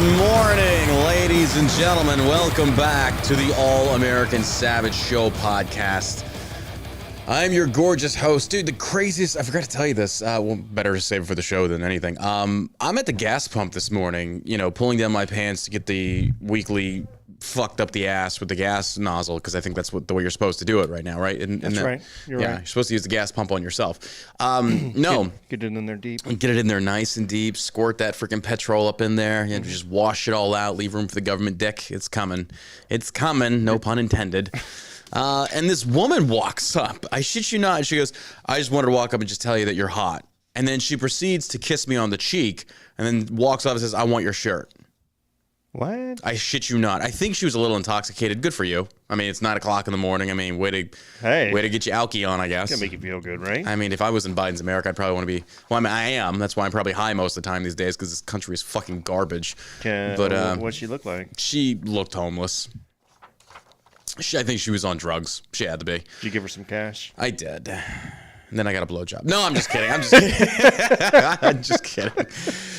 morning, ladies and gentlemen. Welcome back to the All-American Savage Show podcast. I'm your gorgeous host. Dude, the craziest... I forgot to tell you this. Well, better to save it for the show than anything. I'm at the gas pump this morning, pulling down my pants to get the weekly fucked up the ass with the gas nozzle, because I think that's the way you're supposed to do it right now, right? That's right. You're right. You're supposed to use the gas pump on yourself. No. Get it in there deep. Get it in there nice and deep. Squirt that freaking petrol up in there. And just wash it all out. Leave room for the government dick. It's coming. It's coming. No pun intended. And this woman walks up. I shit you not. She goes, I just wanted to walk up and just tell you that you're hot. And then she proceeds to kiss me on the cheek and then walks off and says, I want your shirt. What? I shit you not. I think she was a little intoxicated. Good for you. I mean, it's 9 o'clock in the morning. I mean, way to get your alky on, I guess. It's gonna make you feel good, right? I mean, if I was in Biden's America, I'd probably want to be. Well, I mean, I am. That's why I'm probably high most of the time these days, because this country is fucking garbage. But what'd she look like? She looked homeless. I think she was on drugs. She had to be. Did you give her some cash? I did. And then I got a blowjob. No, I'm just kidding. I'm just kidding. I'm just kidding.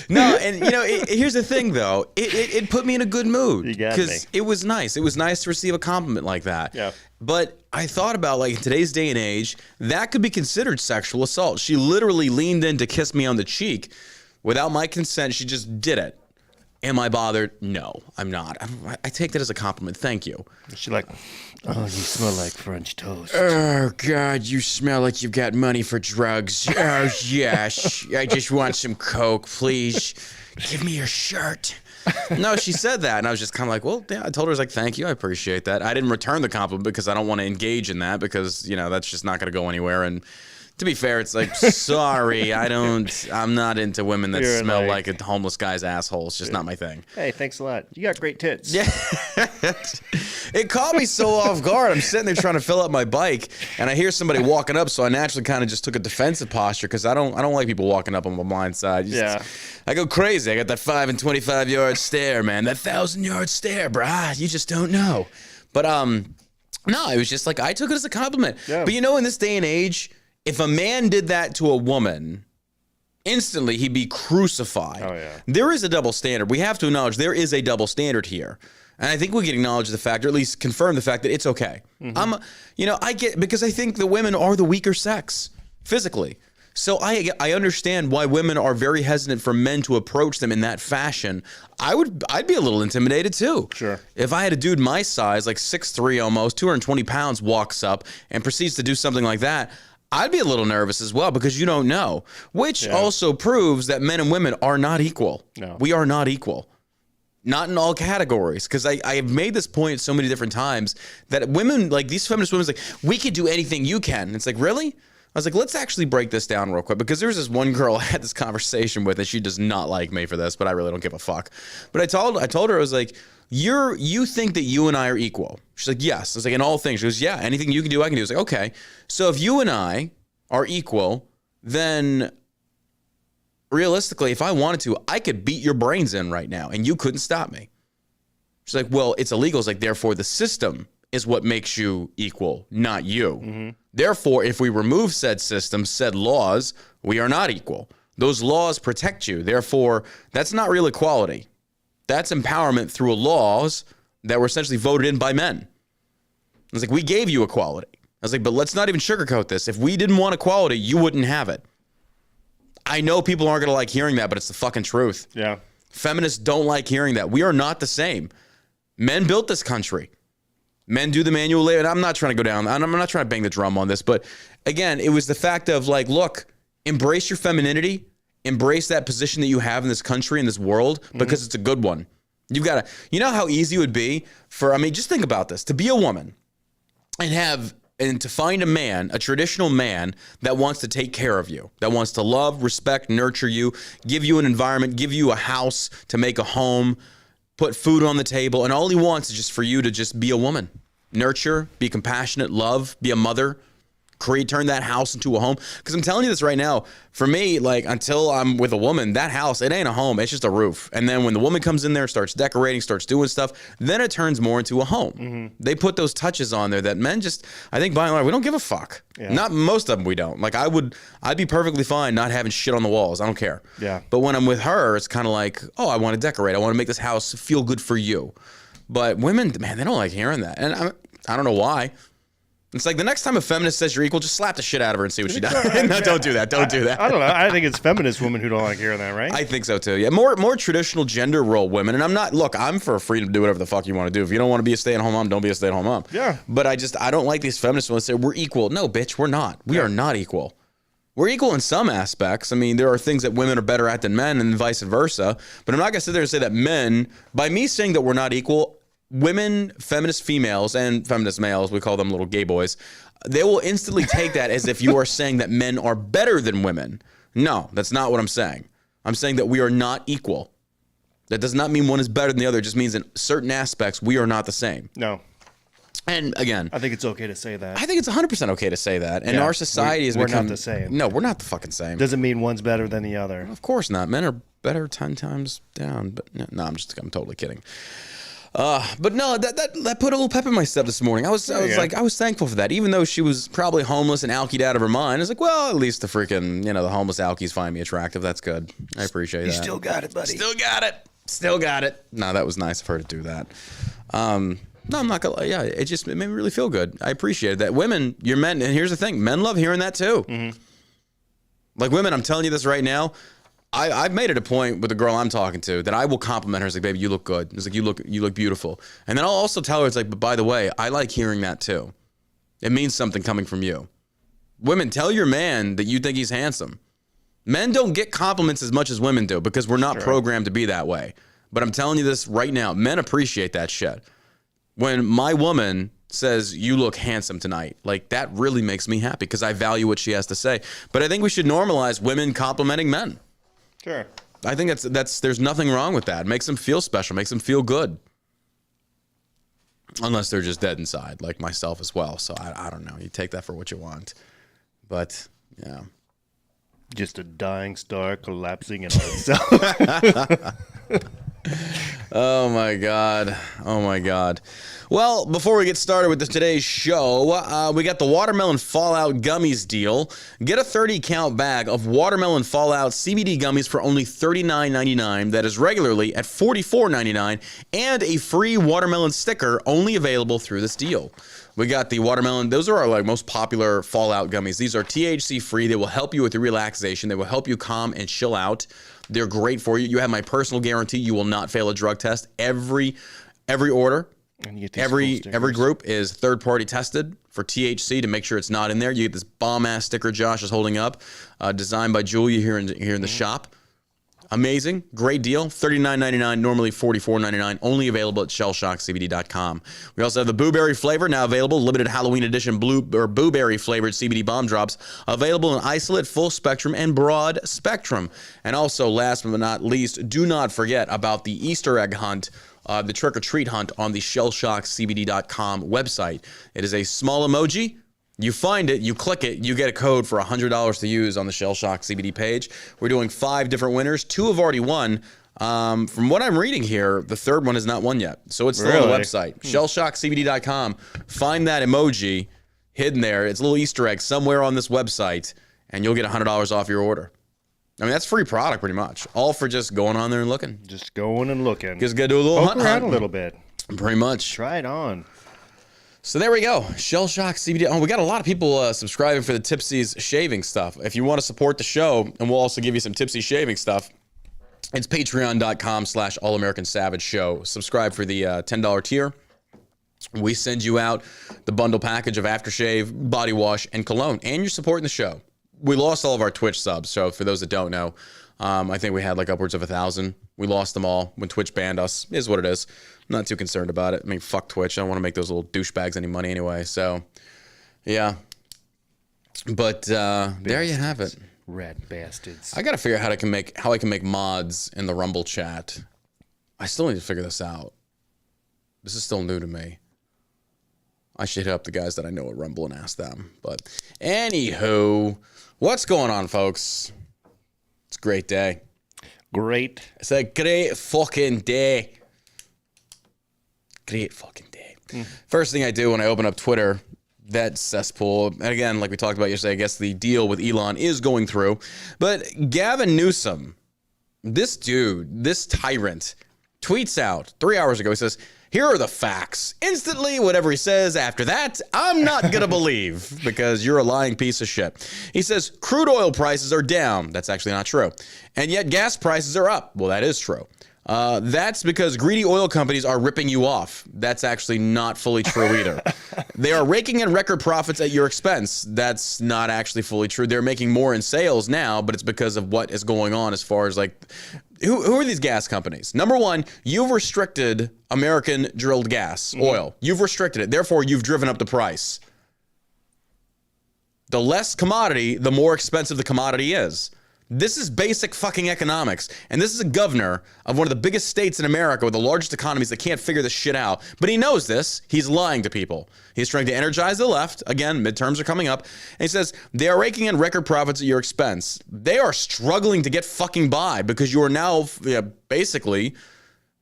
No, and here's the thing though. It put me in a good mood. You got me. Because it was nice. It was nice to receive a compliment like that. Yeah. But I thought about, like, in today's day and age, that could be considered sexual assault. She literally leaned in to kiss me on the cheek without my consent. She just did it. Am I bothered? No, I'm not. I take that as a compliment. Thank you. She's like, oh, you smell like French toast. Oh, God, you smell like you've got money for drugs. Oh, yes. I just want some Coke, please. Give me your shirt. No, she said that, and I was just kind of like, well, yeah, I told her, I was like, thank you, I appreciate that. I didn't return the compliment because I don't want to engage in that because, that's just not going to go anywhere, and to be fair, it's like, sorry, I'm not into women that smell like a homeless guy's asshole. It's just not my thing. Hey, thanks a lot. You got great tits. Yeah. It caught me so off guard. I'm sitting there trying to fill up my bike, and I hear somebody walking up, so I naturally kind of just took a defensive posture because I don't like people walking up on my blind side. I go crazy. I got that 5 and 25 yard stare, man. That 1,000-yard stare, brah. You just don't know. But no, it was just like I took it as a compliment. Yeah. But in this day and age, if a man did that to a woman, instantly he'd be crucified. Oh, yeah. There is a double standard. We have to acknowledge there is a double standard here. And I think we can acknowledge the fact, or at least confirm the fact that it's okay. Mm-hmm. Because I think the women are the weaker sex, physically. So I understand why women are very hesitant for men to approach them in that fashion. I'd be a little intimidated too. Sure. If I had a dude my size, like 6'3", almost 220 pounds, walks up and proceeds to do something like that, I'd be a little nervous as well because you don't know, which also proves that men and women are not equal. No. We are not equal. Not in all categories, because I have made this point so many different times that women, like these feminist women, like, we can do anything you can. And it's like, really? I was like, let's actually break this down real quick, because there's this one girl I had this conversation with, and she does not like me for this, but I really don't give a fuck. But I told her, I was like, you think that you and I are equal? She's like, yes. I was like, in all things. She goes, yeah, anything you can do, I can do. I was like, okay. So if you and I are equal, then realistically, if I wanted to, I could beat your brains in right now, and you couldn't stop me. She's like, well, it's illegal. It's like, therefore, the system is what makes you equal, not you. Mm-hmm. Therefore, if we remove said system, said laws, we are not equal. Those laws protect you. Therefore, that's not real equality. That's empowerment through laws that were essentially voted in by men. I was like, we gave you equality. I was like, but let's not even sugarcoat this. If we didn't want equality, you wouldn't have it. I know people aren't going to like hearing that, but it's the fucking truth. Yeah. Feminists don't like hearing that. We are not the same. Men built this country. Men do the manual labor. And I'm not trying to go down. I'm not trying to bang the drum on this. But again, it was the fact of like, look, embrace your femininity. Embrace that position that you have in this country, in this world, because it's a good one. You've got to, you know how easy it would be just think about this, to be a woman and to find a man, a traditional man that wants to take care of you, that wants to love, respect, nurture you, give you an environment, give you a house to make a home, put food on the table. And all he wants is just for you to just be a woman, nurture, be compassionate, love, be a mother, turn that house into a home. Because I'm telling you this right now, for me, like until I'm with a woman, that house, it ain't a home. It's just a roof. And then when the woman comes in there, starts decorating, starts doing stuff, then it turns more into a home. Mm-hmm. They put those touches on there that men just, I think by and large, we don't give a fuck. Yeah. Not most of them we don't. Like I'd be perfectly fine not having shit on the walls. I don't care. Yeah. But when I'm with her, it's kind of like, oh, I want to decorate. I want to make this house feel good for you. But women, man, they don't like hearing that. And I don't know why. It's like the next time a feminist says you're equal, just slap the shit out of her and see what she does. No, don't do that. Don't do that. I don't know. I think it's feminist women who don't like hearing that, right? I think so too. Yeah, more traditional gender role women. And I'm for freedom to do whatever the fuck you want to do. If you don't want to be a stay-at-home mom, don't be a stay-at-home mom. Yeah. But I don't like these feminists when they say we're equal. No, bitch, we're not. We are not equal. We're equal in some aspects. I mean, there are things that women are better at than men and vice versa. But I'm not going to sit there and say that men, by me saying that we're not equal, women, feminist females, and feminist males, we call them little gay boys, they will instantly take that as if you are saying that men are better than women. No, that's not what I'm saying. I'm saying that we are not equal. That does not mean one is better than the other. It just means in certain aspects, we are not the same. No. And again, I think it's okay to say that. I think it's 100% okay to say that. And our society has become... We're not the same. No, we're not the fucking same. Doesn't mean one's better than the other. Of course not. Men are better 10 times down. But no, I'm totally kidding. But no, that put a little pep in my step this morning. I was thankful for that, even though she was probably homeless and alkied out of her mind. I was like, well, at least the freaking, the homeless alkies find me attractive. That's good. I appreciate that. You still got it, buddy. Still got it. No, that was nice of her to do that. No, I'm not gonna lie. Yeah, it made me really feel good. I appreciate that. Women, you're men, and here's the thing: men love hearing that too. Mm-hmm. Like women, I'm telling you this right now. I've made it a point with the girl I'm talking to that I will compliment her. It's like, baby, you look good. It's like, you look beautiful. And then I'll also tell her, it's like, but by the way, I like hearing that too. It means something coming from you. Women, tell your man that you think he's handsome. Men don't get compliments as much as women do because we're not programmed to be that way. But I'm telling you this right now, men appreciate that shit. When my woman says, you look handsome tonight, like that really makes me happy because I value what she has to say. But I think we should normalize women complimenting men. Sure. I think there's nothing wrong with that. It makes them feel special, makes them feel good. Unless they're just dead inside, like myself as well. So I don't know. You take that for what you want. But, yeah. Just a dying star collapsing in itself. Oh, my God. Oh, my God. Well, before we get started with today's show, we got the Watermelon Fallout Gummies deal. Get a 30-count bag of Watermelon Fallout CBD gummies for only $39.99. That is regularly at $44.99. And a free watermelon sticker only available through this deal. We got the watermelon. Those are our most popular Fallout gummies. These are THC-free. They will help you with your relaxation. They will help you calm and chill out. They're great for you. You have my personal guarantee. You will not fail a drug test. Every order, every group is third-party tested for THC to make sure it's not in there. You get this bomb-ass sticker Josh is holding up, designed by Julia here in the shop. Amazing. Great deal. $39.99, normally $44.99. Only available at shellshockcbd.com. We also have the blueberry flavor now available. Limited Halloween edition blueberry flavored CBD bomb drops available in isolate, full spectrum, and broad spectrum. And also, last but not least, do not forget about the Easter egg hunt, the trick or treat hunt on the shellshockcbd.com website. It is a small emoji. You find it, you click it, you get a code for $100 to use on the Shell Shock CBD page. We're doing 5 different winners. 2 have already won. From what I'm reading here, the third one has not won yet. So it's still on the website. shellshockcbd.com. Find that emoji hidden there. It's a little Easter egg somewhere on this website, and you'll get $100 off your order. I mean, that's free product pretty much. All for just going on there and looking. Just going and looking. Just got to do a little hunt around a little bit. Pretty much. Try it on. So there we go. Shell Shock CBD. Oh, we got a lot of people subscribing for the Tipsy's shaving stuff. If you want to support the show, and we'll also give you some Tipsy shaving stuff, it's patreon.com/allamericansavage show. Subscribe for the $10 tier. We send you out the bundle package of aftershave, body wash, and cologne. And you're supporting the show. We lost all of our Twitch subs. So for those that don't know, I think we had upwards of 1,000. We lost them all when Twitch banned us. It is what it is. I'm not too concerned about it. I mean, fuck Twitch. I don't want to make those little douchebags any money anyway. So, yeah. But there you have it. Red bastards. I got to figure out how I can make mods in the Rumble chat. I still need to figure this out. This is still new to me. I should hit up the guys that I know at Rumble and ask them. But anywho, what's going on, folks? It's a great day. Great. It's a great fucking day. Great fucking day. First thing I do when I open up Twitter, that cesspool. And again, like we talked about yesterday, I guess the deal with Elon is going through. But Gavin Newsom, this dude, this tyrant, tweets out 3 hours ago. He says, "Here are the facts." Instantly, whatever he says after that, I'm not going to believe because you're a lying piece of shit. He says, crude oil prices are down. That's actually not true. And yet gas prices are up. Well, that is true. That's because greedy oil companies are ripping you off. That's actually not fully true either. They are raking in record profits at your expense. That's not actually fully true. They're making more in sales now, but it's because of what is going on as far as like, who are these gas companies? Number one, you've restricted American drilled gas, oil. You've restricted it. Therefore, you've driven up the price. The less commodity, the more expensive the commodity is. This is basic fucking economics. And this is a governor of one of the biggest states in America with the largest economies that can't figure this shit out. But he knows this. He's lying to people. He's trying to energize the left. Again, midterms are coming up. And he says, they are raking in record profits at your expense. They are struggling to get fucking by because you are now basically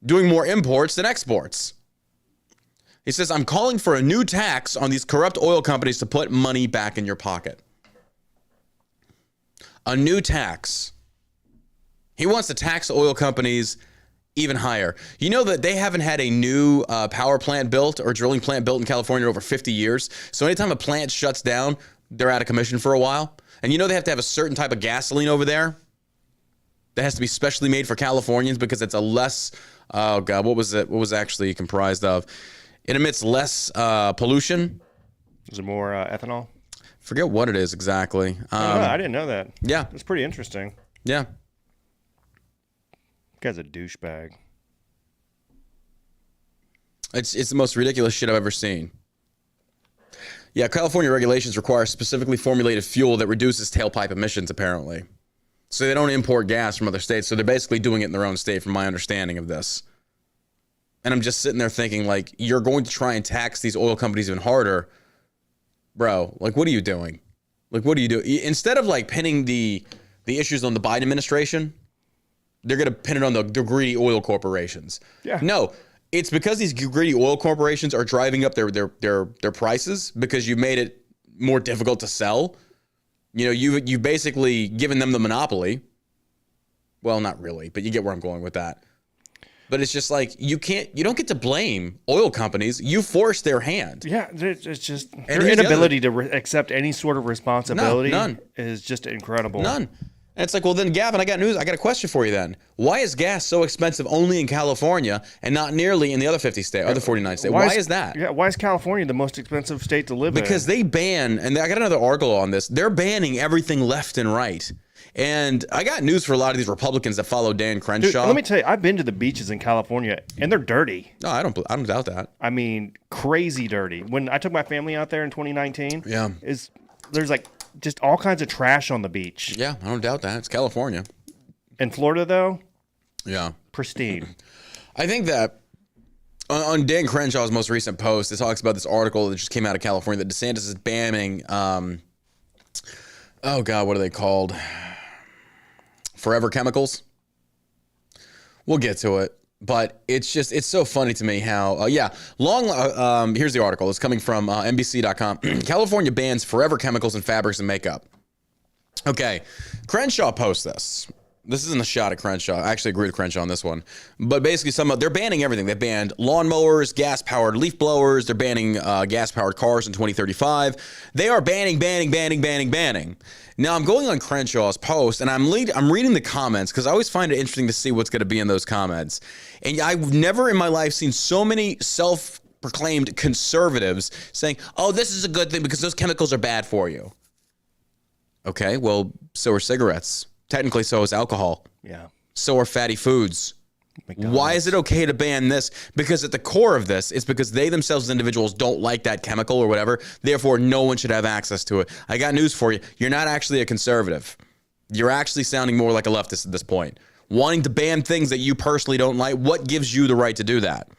doing more imports than exports. He says, I'm calling for a new tax on these corrupt oil companies to put money back in your pocket. A new tax. He wants to tax the oil companies even higher. You know that they haven't had a new power plant built or drilling plant built in California in over 50 years. So anytime a plant shuts down, they're out of commission for a while. And you know they have to have a certain type of gasoline over there that has to be specially made for Californians because it's a less, oh God, what was it? What was it actually comprised of? It emits less pollution. Is it more ethanol? Forget what it is exactly. I didn't know that. Yeah. It's pretty interesting. Yeah. Guy's a douchebag. It's the most ridiculous shit I've ever seen. Yeah, California regulations require specifically formulated fuel that reduces tailpipe emissions, apparently. So they don't import gas from other states. So they're basically doing it in their own state, from my understanding of this. And I'm just sitting there thinking, like, you're going to try and tax these oil companies even harder. Bro, like, what are you doing? Like, what do you do? Instead of, like, pinning the issues on the Biden administration, they're going to pin it on the greedy oil corporations. Yeah. No, it's because these greedy oil corporations are driving up their prices because you made it more difficult to sell. You know, you've basically given them the monopoly. Well, not really, but you get where I'm going with that. But it's just like, you don't get to blame oil companies. You force their hand. Yeah, it's just their inability to accept any sort of responsibility is just incredible. None. And it's like, well, then, Gavin, I got news. I got a question for you then. Why is gas so expensive only in California and not nearly in the other 50 states, other 49 states? Why is that? Yeah, why is California the most expensive state to live in? Because they ban, and I got another article on this, they're banning everything left and right. And I got news for a lot of these Republicans that follow Dan Crenshaw. Dude, let me tell you, I've been to the beaches in California, and they're dirty. No, I don't doubt that. I mean, crazy dirty. When I took my family out there in 2019, there's like just all kinds of trash on the beach. Yeah, I don't doubt that. It's California. In Florida, though, yeah, pristine. I think that on Dan Crenshaw's most recent post, it talks about this article that just came out of California that DeStantis is banning. Oh God, what are they called? Forever chemicals. We'll get to it, but it's so funny to me how here's the article. It's coming from NBC.com. California bans forever chemicals in fabrics and makeup. Okay, Crenshaw posts this. This isn't a shot at Crenshaw. I actually agree with Crenshaw on this one. But basically, they're banning everything. They banned lawnmowers, gas-powered leaf blowers. They're banning gas-powered cars in 2035. They are banning. Now, I'm going on Crenshaw's post, and I'm reading the comments because I always find it interesting to see what's going to be in those comments. And I've never in my life seen so many self-proclaimed conservatives saying, oh, this is a good thing because those chemicals are bad for you. Okay, well, so are cigarettes. Technically, so is alcohol. Yeah. So are fatty foods. McDonald's. Why is it okay to ban this? Because at the core of this, it's because they themselves as individuals don't like that chemical or whatever. Therefore, no one should have access to it. I got news for you. You're not actually a conservative. You're actually sounding more like a leftist at this point. Wanting to ban things that you personally don't like. What gives you the right to do that?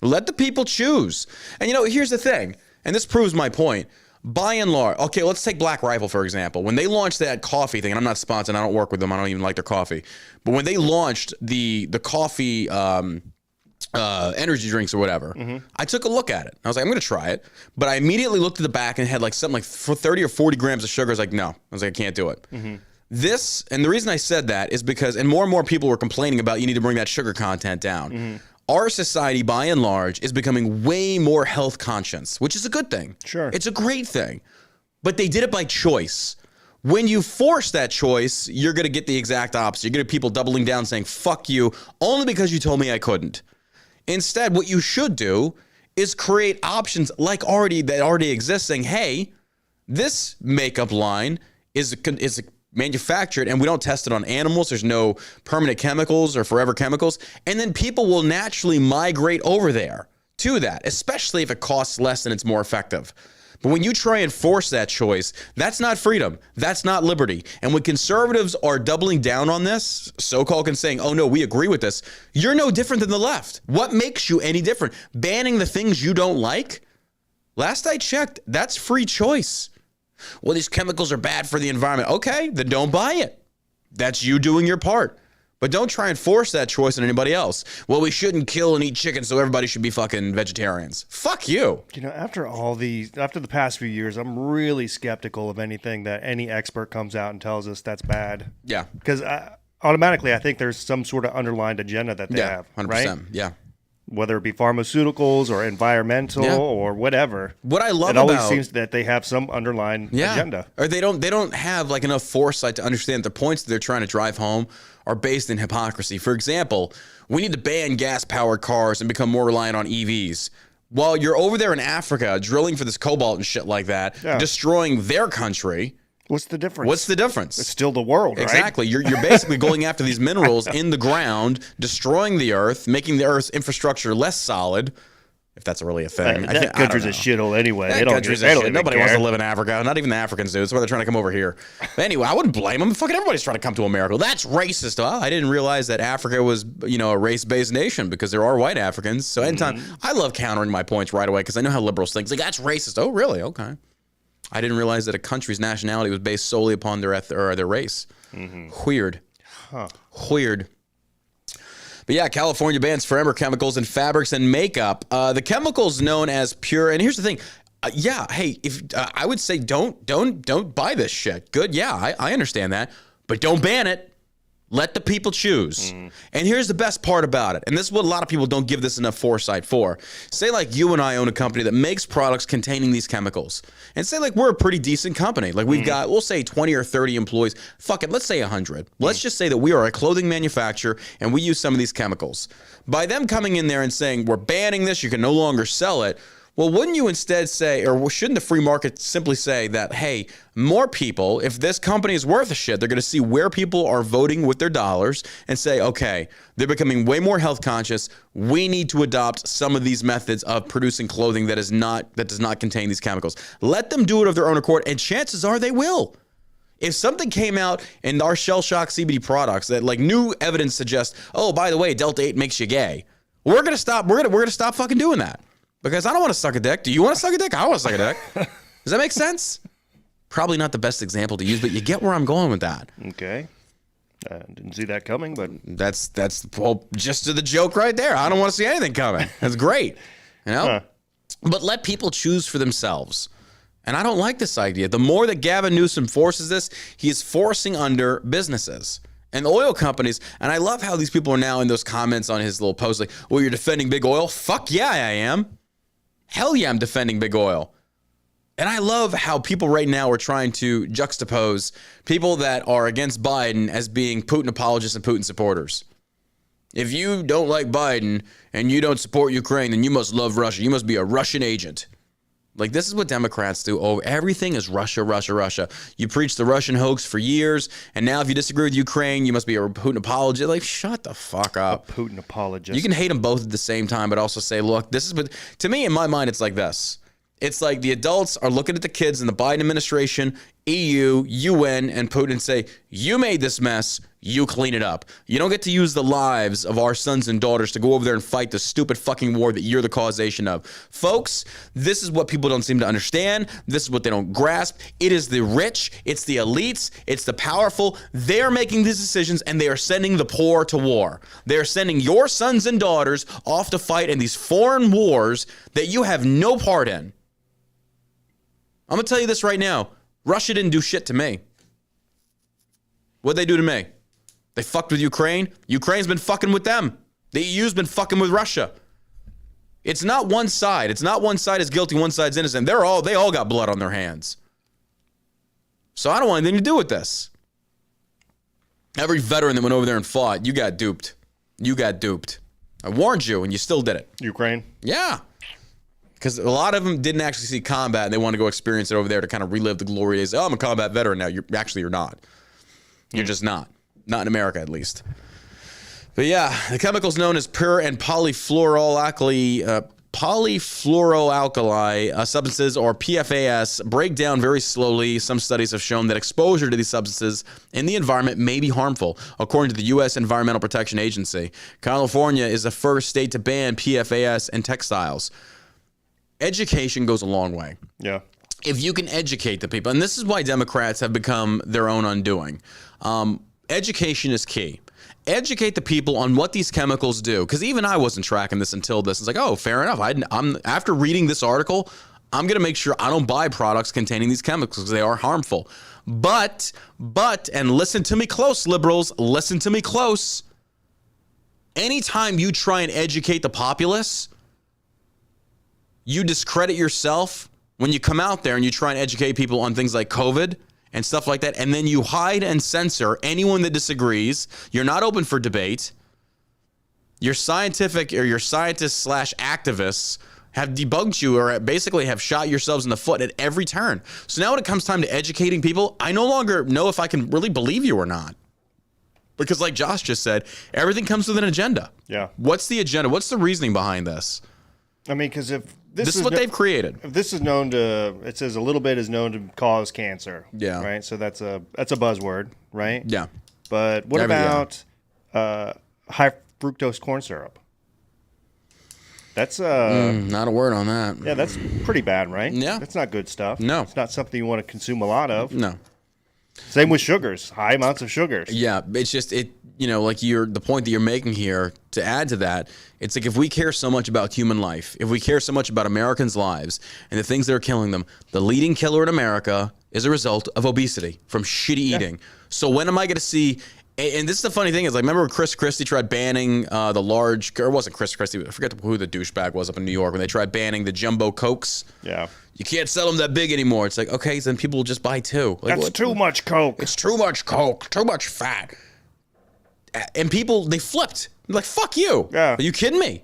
Let the people choose. And, here's the thing. and this proves my point. By and large, okay, let's take Black Rifle, for example. When they launched that coffee thing, and I'm not sponsored, I don't work with them, I don't even like their coffee. But when they launched the coffee energy drinks or whatever, I took a look at it. I was like, I'm going to try it. But I immediately looked at the back and it had like something like 30 or 40 grams of sugar. I was like, no. I was like, I can't do it. This, and the reason I said that is because, and more people were complaining about you need to bring that sugar content down. Our society, by and large, is becoming way more health conscious, which is a good thing. Sure. It's a great thing. But they did it by choice. When you force that choice, you're going to get the exact opposite. You're going to get people doubling down saying, fuck you, only because you told me I couldn't. Instead, what you should do is create options like that already exist, saying, hey, this makeup line is manufactured and we don't test it on animals. There's no permanent chemicals or forever chemicals. And then people will naturally migrate over there to that, especially if it costs less and it's more effective. But when you try and force that choice, that's not freedom. That's not liberty. And when conservatives are doubling down on this, so-called and saying, oh no, we agree with this, you're no different than the left. What makes you any different? Banning the things you don't like? Last I checked, that's free choice. Well, these chemicals are bad for the environment. Okay, then don't buy it. That's you doing your part. But don't try and force that choice on anybody else. Well, we shouldn't kill and eat chicken, so everybody should be fucking vegetarians. Fuck you. You know, after the past few years, I'm really skeptical of anything that any expert comes out and tells us that's bad. Yeah. Because automatically, I think there's some sort of underlined agenda that they have. 100%. Right? Yeah. Whether it be pharmaceuticals or environmental or whatever. What I love it always seems that they have some underlying agenda. Or they don't have like enough foresight to understand the points that they're trying to drive home are based in hypocrisy. For example, we need to ban gas-powered cars and become more reliant on EVs. While you're over there in Africa drilling for this cobalt and shit like that, destroying their country. What's the difference? What's the difference? It's still the world, right? Exactly. You're basically going after these minerals in the ground, destroying the earth, making the earth's infrastructure less solid, if that's really a thing. That country's a shithole anyway. Nobody wants to live in Africa. Not even the Africans do. That's why they're trying to come over here. But anyway, I wouldn't blame them. Fucking everybody's trying to come to America. That's racist. Well, I didn't realize that Africa was, a race-based nation because there are white Africans. So anytime, I love countering my points right away because I know how liberals think. It's like, that's racist. Oh, really? Okay. I didn't realize that a country's nationality was based solely upon their race. Weird. Weird. But yeah, California bans forever chemicals in fabrics and makeup. The chemicals known as pure, and here's the thing. If I would say don't buy this shit. Good, yeah, I understand that, but don't ban it. Let the people choose. And here's the best part about it. And this is what a lot of people don't give this enough foresight for. Say like you and I own a company that makes products containing these chemicals. And say like we're a pretty decent company. Like we've got, we'll say 20 or 30 employees. Fuck it, let's say 100. Let's just say that we are a clothing manufacturer and we use some of these chemicals. By them coming in there and saying, we're banning this, you can no longer sell it. Well, wouldn't you instead say, or shouldn't the free market simply say that, hey, more people, if this company is worth a shit, they're going to see where people are voting with their dollars and say, okay, they're becoming way more health conscious. We need to adopt some of these methods of producing clothing that does not contain these chemicals. Let them do it of their own accord, and chances are they will. If something came out in our Shell Shock CBD products that like new evidence suggests, oh, by the way, Delta 8 makes you gay, we're going to stop. We're going to stop fucking doing that. Because I don't want to suck a dick. Do you want to suck a dick? I want to suck a dick. Does that make sense? Probably not the best example to use, but you get where I'm going with that. Okay. Didn't see that coming, but that's the whole gist of the joke right there. I don't want to see anything coming. That's great. But let people choose for themselves. And I don't like this idea. The more that Gavin Newsom forces this, he is forcing under businesses. And the oil companies, and I love how these people are now in those comments on his little post like, well, you're defending big oil? Fuck yeah, I am. Hell yeah, I'm defending big oil. And I love how people right now are trying to juxtapose people that are against Biden as being Putin apologists and Putin supporters. If you don't like Biden and you don't support Ukraine, then you must love Russia. You must be a Russian agent. Like, this is what Democrats do. Oh, everything is Russia, Russia, Russia. You preach the Russian hoax for years, and now if you disagree with Ukraine, you must be a Putin apologist. Like, shut the fuck up. A Putin apologist. You can hate them both at the same time, but also say, look, this is what, to me, in my mind, it's like this. It's like the adults are looking at the kids in the Biden administration, EU, UN, and Putin and say, you made this mess. You clean it up. You don't get to use the lives of our sons and daughters to go over there and fight the stupid fucking war that you're the causation of. Folks, this is what people don't seem to understand. This is what they don't grasp. It is the rich, it's the elites, it's the powerful. They're making these decisions and they are sending the poor to war. They're sending your sons and daughters off to fight in these foreign wars that you have no part in. I'm going to tell you this right now. Russia didn't do shit to me. What'd they do to me? They fucked with Ukraine. Ukraine's been fucking with them. The EU's been fucking with Russia. It's not one side. It's not one side is guilty, one side's innocent. They all got blood on their hands. So I don't want anything to do with this. Every veteran that went over there and fought, you got duped. You got duped. I warned you, and you still did it. Ukraine? Yeah. Because a lot of them didn't actually see combat, and they want to go experience it over there to kind of relive the glory days. Oh, I'm a combat veteran now. You're not. You're just not. Not in America, at least. But yeah, the chemicals known as pure and polyfluoroalkyl substances, or PFAS, break down very slowly. Some studies have shown that exposure to these substances in the environment may be harmful. According to the U.S. Environmental Protection Agency, California is the first state to ban PFAS in textiles. Education goes a long way. Yeah. If you can educate the people, and this is why Democrats have become their own undoing. Education is key. Educate the people on what these chemicals do. Because even I wasn't tracking this until this. It's like, oh, fair enough. I'm after reading this article, I'm going to make sure I don't buy products containing these chemicals because they are harmful. But, and listen to me close, liberals, listen to me close. Anytime you try and educate the populace, you discredit yourself when you come out there and you try and educate people on things like COVID and stuff like that, and then you hide and censor anyone that disagrees. You're not open for debate. Your scientific or your scientists / activists have debunked you or basically have shot yourselves in the foot at every turn. So now when it comes time to educating people, I no longer know if I can really believe you or not. Because like Josh just said, everything comes with an agenda. Yeah. What's the agenda? What's the reasoning behind this? I mean, because if this is what they've created. If this is known to, it says a little bit is known to cause cancer. Yeah. Right. So that's a buzzword, right? Yeah. But what about high fructose corn syrup? That's not a word on that. Yeah, that's pretty bad, right? Yeah. That's not good stuff. No. It's not something you want to consume a lot of. No. Same with sugars, high amounts of sugars. Yeah, it's just like the point that you're making here, to add to that, it's like if we care so much about human life, if we care so much about Americans' lives and the things that are killing them, the leading killer in America is a result of obesity from shitty eating. So when am I going to see? And this is the funny thing is, like, remember when Chris Christie tried banning the large, or it wasn't Chris Christie, I forget who the douchebag was up in New York when they tried banning the jumbo Cokes. Yeah. You can't sell them that big anymore. It's like, okay, then people will just buy two. Like, that's too much Coke. It's too much Coke, too much fat. And people, they flipped. They're like, fuck you. Yeah. Are you kidding me?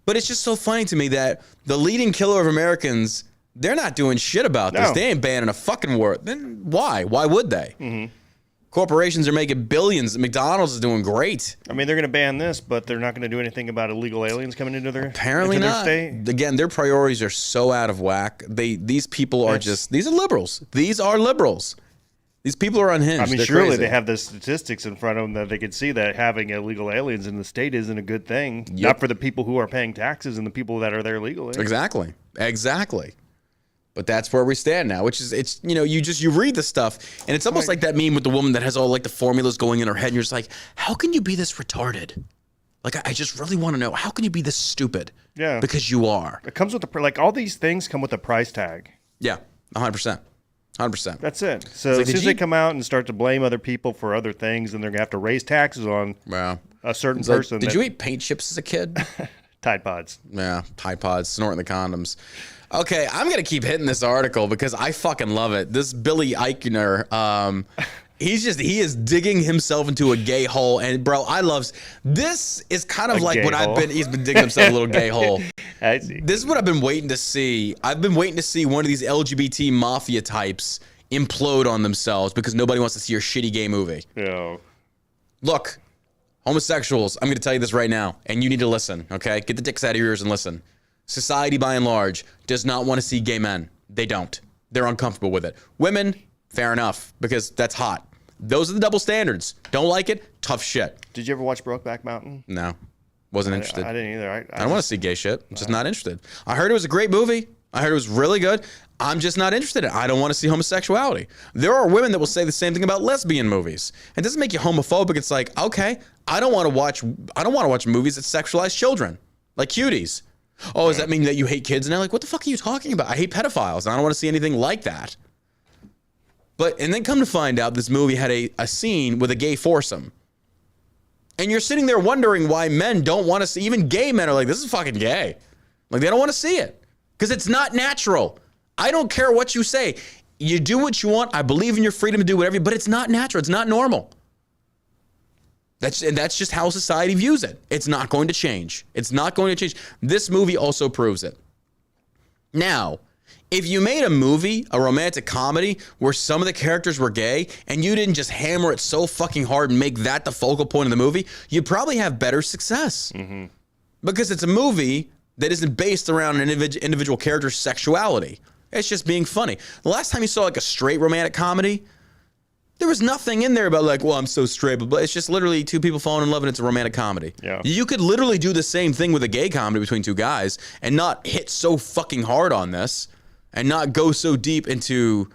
But it's just so funny to me that the leading killer of Americans, they're not doing shit about this. They ain't banning a fucking war. Then why? Why would they? Mm-hmm. Corporations are making billions. McDonald's is doing great. I mean, they're going to ban this, but they're not going to do anything about illegal aliens coming into their apparently into not. Their state. Again, their priorities are so out of whack. These people are these are liberals. These are liberals. These people are unhinged. I mean, they're surely crazy. they have the statistics in front of them that they could see that having illegal aliens in the state isn't a good thing. Yep. Not for the people who are paying taxes and the people that are there legally. Exactly. But that's where we stand now, which is, you read the stuff, and it's almost like that meme with the woman that has all like the formulas going in her head, and you're just like, how can you be this retarded? Like, I just really want to know, how can you be this stupid? Yeah. Because you are. It comes with all these things come with a price tag. Yeah, 100%. 100%. That's it. So as soon as they come out and start to blame other people for other things, then they're going to have to raise taxes on a certain person. Did you eat paint chips as a kid? Tide Pods. Yeah, Tide Pods, snorting the condoms. Okay, I'm going to keep hitting this article because I fucking love it. This Billy Eichner, he is digging himself into a gay hole. And, bro, this is kind of like what he's been digging himself a little gay hole. I see. This is what I've been waiting to see. I've been waiting to see one of these LGBT mafia types implode on themselves because nobody wants to see your shitty gay movie. Yeah. Look, homosexuals, I'm going to tell you this right now, and you need to listen, okay? Get the dicks out of your ears and listen. Society, by and large, does not want to see gay men. They don't. They're uncomfortable with it. Women, fair enough, because that's hot. Those are the double standards. Don't like it? Tough shit. Did you ever watch Brokeback Mountain? No. Wasn't interested. I didn't either. I don't want to see gay shit. I'm just not interested. I heard it was a great movie. I heard it was really good. I'm just not interested in it. I don't want to see homosexuality. There are women that will say the same thing about lesbian movies. It doesn't make you homophobic. It's like, okay, I don't want to watch movies that sexualize children, like cuties. Oh, does that mean that you hate kids? And I'm like, what the fuck are you talking about? I hate pedophiles. I don't want to see anything like that. And then come to find out, this movie had a scene with a gay foursome. And you're sitting there wondering why men don't want to see, even gay men are like, this is fucking gay. Like, they don't want to see it. Because it's not natural. I don't care what you say. You do what you want. I believe in your freedom to do whatever, but it's not natural. It's not normal. That's just how society views it. It's not going to change. It's not going to change. This movie also proves it. Now, if you made a movie, a romantic comedy, where some of the characters were gay, and you didn't just hammer it so fucking hard and make that the focal point of the movie, you'd probably have better success. Mm-hmm. Because it's a movie that isn't based around an individual character's sexuality. It's just being funny. The last time you saw like a straight romantic comedy, there was nothing in there about like, well, I'm so straight, but it's just literally two people falling in love and it's a romantic comedy. Yeah. You could literally do the same thing with a gay comedy between two guys and not hit so fucking hard on this and not go so deep into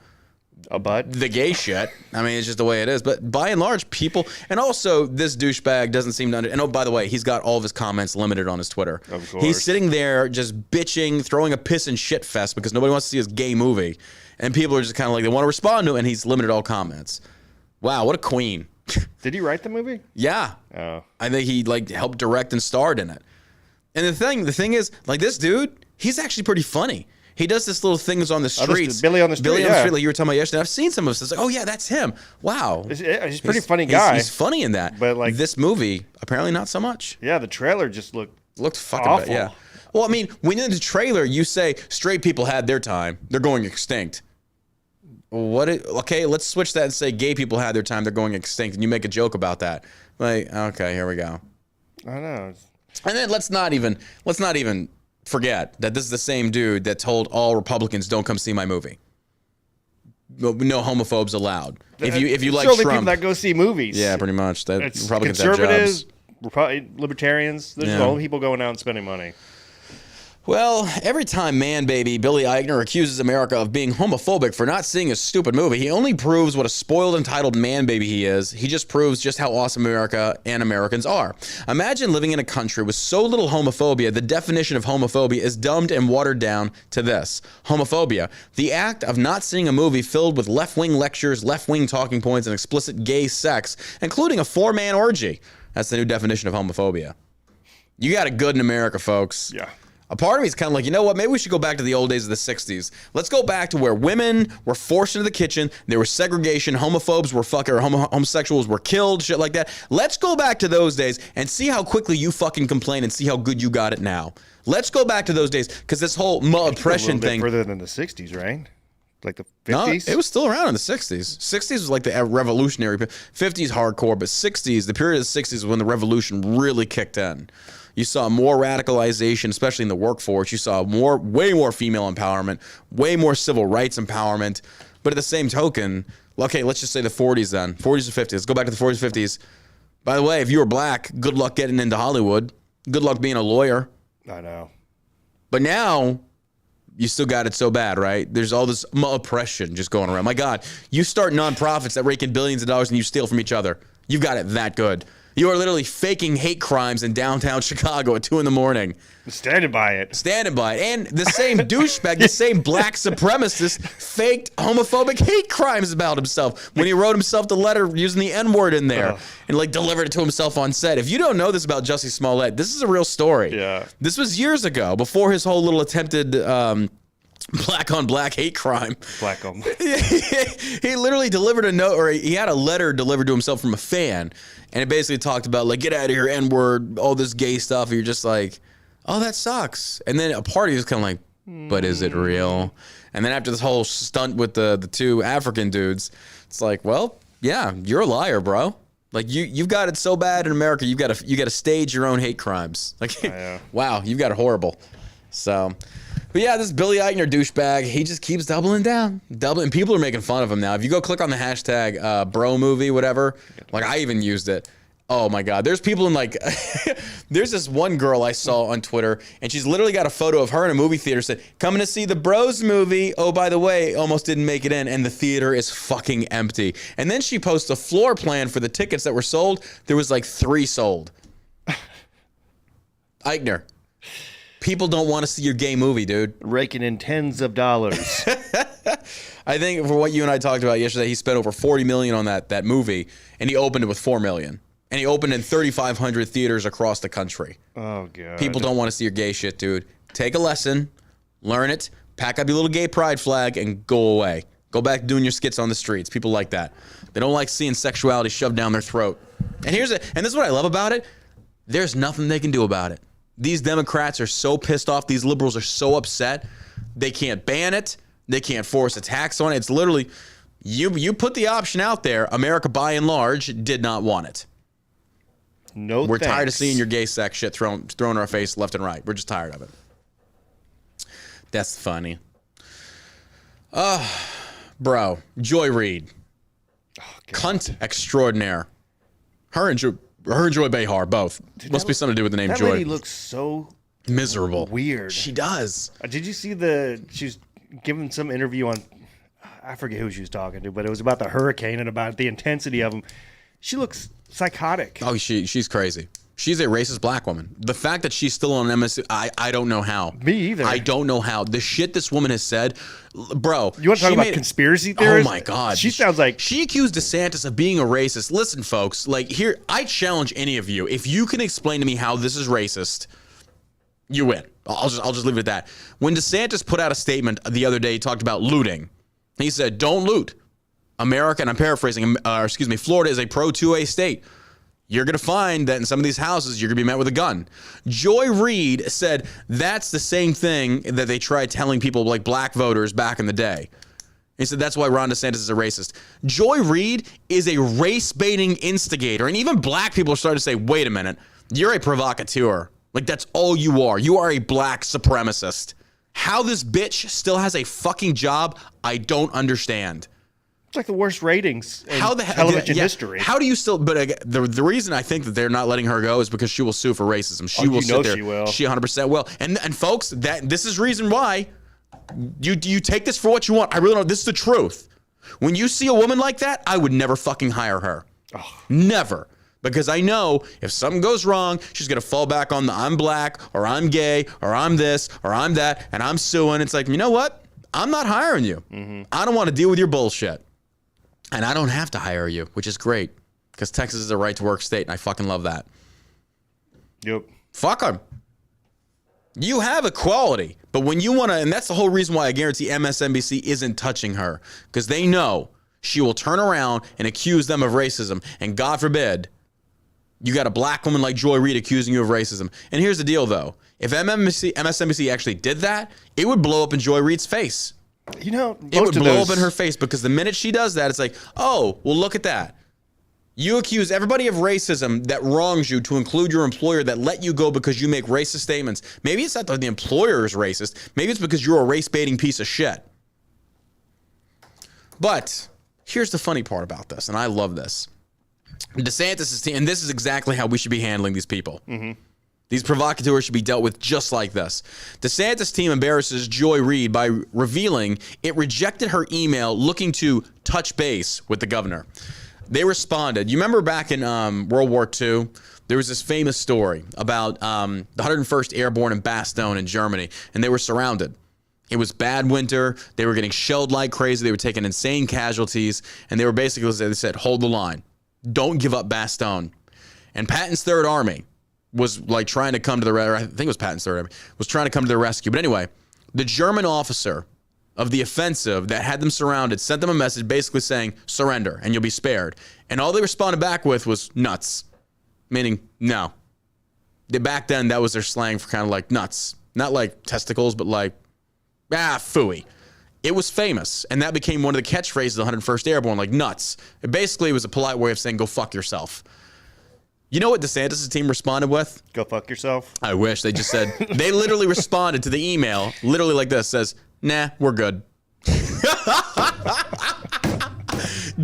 the gay shit. I mean, it's just the way it is. But by and large, people, and also this douchebag doesn't seem to and oh, by the way, he's got all of his comments limited on his Twitter. Of course. He's sitting there just bitching, throwing a piss and shit fest because nobody wants to see his gay movie. And people are just kind of like, they want to respond to it, and he's limited all comments. Wow, what a queen. Did he write the movie? Yeah. Oh. I think he like helped direct and starred in it. And the thing is, like, this dude, he's actually pretty funny. He does this little things on the streets. Billy on the street, like you were talking about yesterday. I've seen some of this. It's like, oh yeah, that's him. Wow. He's a pretty funny guy. He's funny in that. But like this movie, apparently not so much. Yeah, the trailer just looked fucking awful. bad. Yeah. Well, I mean, when in the trailer you say straight people had their time, they're going extinct. Okay, let's switch that and say gay people had their time, they're going extinct, and you make a joke about that. Like, okay, here we go. I know. And then let's not even forget that this is the same dude that told all Republicans don't come see my movie. No homophobes allowed. If you like Trump, Trump, people that go see movies. Yeah, pretty much. That it's Republicans have jobs. Conservatives, libertarians. There's the only people going out and spending money. Well, every time man baby Billy Eichner accuses America of being homophobic for not seeing a stupid movie, he only proves what a spoiled, entitled man baby he is. He just proves just how awesome America and Americans are. Imagine living in a country with so little homophobia, the definition of homophobia is dumbed and watered down to this. Homophobia, the act of not seeing a movie filled with left-wing lectures, left-wing talking points, and explicit gay sex, including a 4-man orgy. That's the new definition of homophobia. You got it good in America, folks. Yeah. A part of me is kind of like, you know what? Maybe we should go back to the old days of the 60s. Let's go back to where women were forced into the kitchen. There was segregation. Homophobes were homosexuals were killed, shit like that. Let's go back to those days and see how quickly you fucking complain and see how good you got it now. Let's go back to those days because this whole oppression thing. Further than the 60s, right? Like the 50s? No, it was still around in the 60s. 60s was like the revolutionary. 50s hardcore, but 60s, the period of the 60s was when the revolution really kicked in. You saw more radicalization, especially in the workforce. You saw way more female empowerment, way more civil rights empowerment. But at the same token, okay, let's just say the 40s then. 40s or 50s. Let's go back to the 40s, 50s. By the way, if you were black, good luck getting into Hollywood. Good luck being a lawyer. I know. But now, you still got it so bad, right? There's all this oppression just going around. My God, you start nonprofits that rake in billions of dollars and you steal from each other. You've got it that good. You are literally faking hate crimes in downtown Chicago at 2 a.m. Standing by it. Standing by it. And the same douchebag, the same black supremacist faked homophobic hate crimes about himself when he wrote himself the letter using the N-word in there and like delivered it to himself on set. If you don't know this about Jussie Smollett, this is a real story. Yeah. This was years ago, before his whole little attempted black on black hate crime. Black on. He literally delivered a note, or he had a letter delivered to himself from a fan. And it basically talked about, like, get out of here, N-word, all this gay stuff. And you're just like, oh, that sucks. And then a party was kind of like, but is it real? And then after this whole stunt with the two African dudes, it's like, well, yeah, you're a liar, bro. Like, you've got it so bad in America, you got to stage your own hate crimes. Like, wow, you've got it horrible. So But yeah, this Billy Eichner douchebag, he just keeps doubling down. And people are making fun of him now. If you go click on the hashtag bro movie, whatever, like I even used it. Oh my God. There's people in like, there's this one girl I saw on Twitter, and she's literally got a photo of her in a movie theater, said, coming to see the Bros movie. Oh, by the way, almost didn't make it in, and the theater is fucking empty. And then she posts a floor plan for the tickets that were sold. There was like 3 sold. Eichner. People don't want to see your gay movie, dude. Raking in tens of dollars. I think for what you and I talked about yesterday, he spent over $40 million on that movie, and he opened it with $4 million. And he opened in 3,500 theaters across the country. Oh, God. People don't want to see your gay shit, dude. Take a lesson, learn it, pack up your little gay pride flag, and go away. Go back to doing your skits on the streets. People like that. They don't like seeing sexuality shoved down their throat. And this is what I love about it. There's nothing they can do about it. These Democrats are so pissed off. These liberals are so upset. They can't ban it. They can't force a tax on it. It's literally, you put the option out there. America, by and large, did not want it. No, We're tired of seeing your gay sex shit thrown in our face left and right. We're just tired of it. That's funny. Bro, Joy Reid. Oh, cunt extraordinaire. Her and Joy Behar, both. Dude, must be something to do with the name Joy. That lady looks so miserable. Weird. She does. Did you see she's giving some interview on, I forget who she was talking to, but it was about the hurricane and about the intensity of them. She looks psychotic. Oh, she's crazy. She's a racist black woman. The fact that she's still on MSC, I don't know how. Me either. I don't know how. The shit this woman has said, bro. You want to talk about conspiracy theories? Oh my God. She sounds like she accused DeSantis of being a racist. Listen, folks, like here, I challenge any of you. If you can explain to me how this is racist, you win. I'll just leave it at that. When DeSantis put out a statement the other day, he talked about looting. He said, "Don't loot. America," and I'm paraphrasing, Florida is a pro-2A state. You're going to find that in some of these houses, you're going to be met with a gun. Joy Reid said that's the same thing that they tried telling people like black voters back in the day. He said that's why Ron DeSantis is a racist. Joy Reid is a race-baiting instigator. And even black people are starting to say, wait a minute, you're a provocateur. Like, that's all you are. You are a black supremacist. How this bitch still has a fucking job, I don't understand. It's like the worst ratings in television history. How do you still? But the reason I think that they're not letting her go is because she will sue for racism. She will sit there. She will. She 100% will. And folks, this is reason why you take this for what you want. I really don't. This is the truth. When you see a woman like that, I would never fucking hire her. Oh. Never. Because I know if something goes wrong, she's going to fall back on the I'm black or I'm gay or I'm this or I'm that and I'm suing. It's like, you know what? I'm not hiring you. Mm-hmm. I don't want to deal with your bullshit. And I don't have to hire you, which is great because Texas is a right to work state. And I fucking love that. Yep. Fuck them. You have equality. But when you want to, and that's the whole reason why I guarantee MSNBC isn't touching her, because they know she will turn around and accuse them of racism. And God forbid, you got a black woman like Joy Reid accusing you of racism. And here's the deal, though. If MSNBC actually did that, it would blow up in Joy Reid's face. You know, it would blow up in her face because the minute she does that, it's like, oh, well, look at that. You accuse everybody of racism that wrongs you, to include your employer that let you go because you make racist statements. Maybe it's not that the employer is racist. Maybe it's because you're a race-baiting piece of shit. But here's the funny part about this, and I love this. DeSantis' team, and this is exactly how we should be handling these people. Mm-hmm. These provocateurs should be dealt with just like this. DeSantis' team embarrasses Joy Reid by revealing it rejected her email looking to touch base with the governor. They responded. You remember back in World War II, there was this famous story about the 101st Airborne in Bastogne in Germany, and they were surrounded. It was bad winter. They were getting shelled like crazy. They were taking insane casualties, and they were basically, they said, hold the line. Don't give up Bastogne. And Patton's Third Army was like trying to come to the, I think it was Patton's Third Army, was trying to come to their rescue. But anyway, the German officer of the offensive that had them surrounded sent them a message basically saying, surrender and you'll be spared. And all they responded back with was nuts, meaning no. Back then, that was their slang for kind of like nuts. Not like testicles, but like, phooey. It was famous, and that became one of the catchphrases of the 101st Airborne, like nuts. It basically was a polite way of saying, go fuck yourself. You know what DeSantis' team responded with? Go fuck yourself. I wish. They just said, they literally responded to the email, literally like this, says, nah, we're good.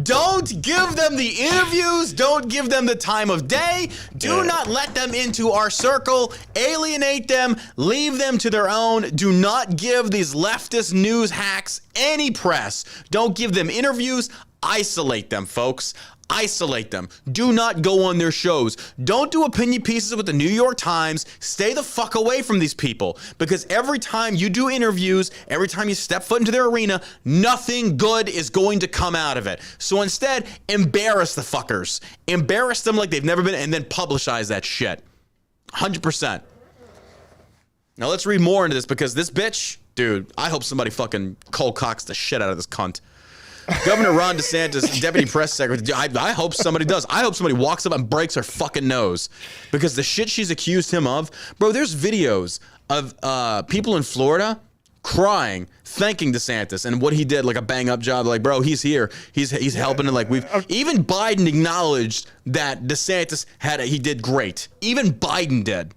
Don't give them the interviews. Don't give them the time of day. Do not let them into our circle. Alienate them. Leave them to their own. Do not give these leftist news hacks any press. Don't give them interviews. Isolate them, folks. Isolate them. Do not go on their shows. Don't do opinion pieces with the New York Times. Stay the fuck away from these people, because every time you do interviews, every time you step foot into their arena, nothing good is going to come out of it. So instead, embarrass the fuckers. Embarrass them like they've never been, and then publicize that shit. 100%. Now let's read more into this, because this bitch, dude, I hope somebody fucking cold cocks the shit out of this cunt. Governor Ron DeSantis, deputy press secretary. I hope somebody does. I hope somebody walks up and breaks her fucking nose, because the shit she's accused him of, bro. There's videos of people in Florida crying, thanking DeSantis and what he did, like a bang up job. Like, bro, he's here, he's helping, and like even Biden acknowledged that DeSantis he did great. Even Biden did.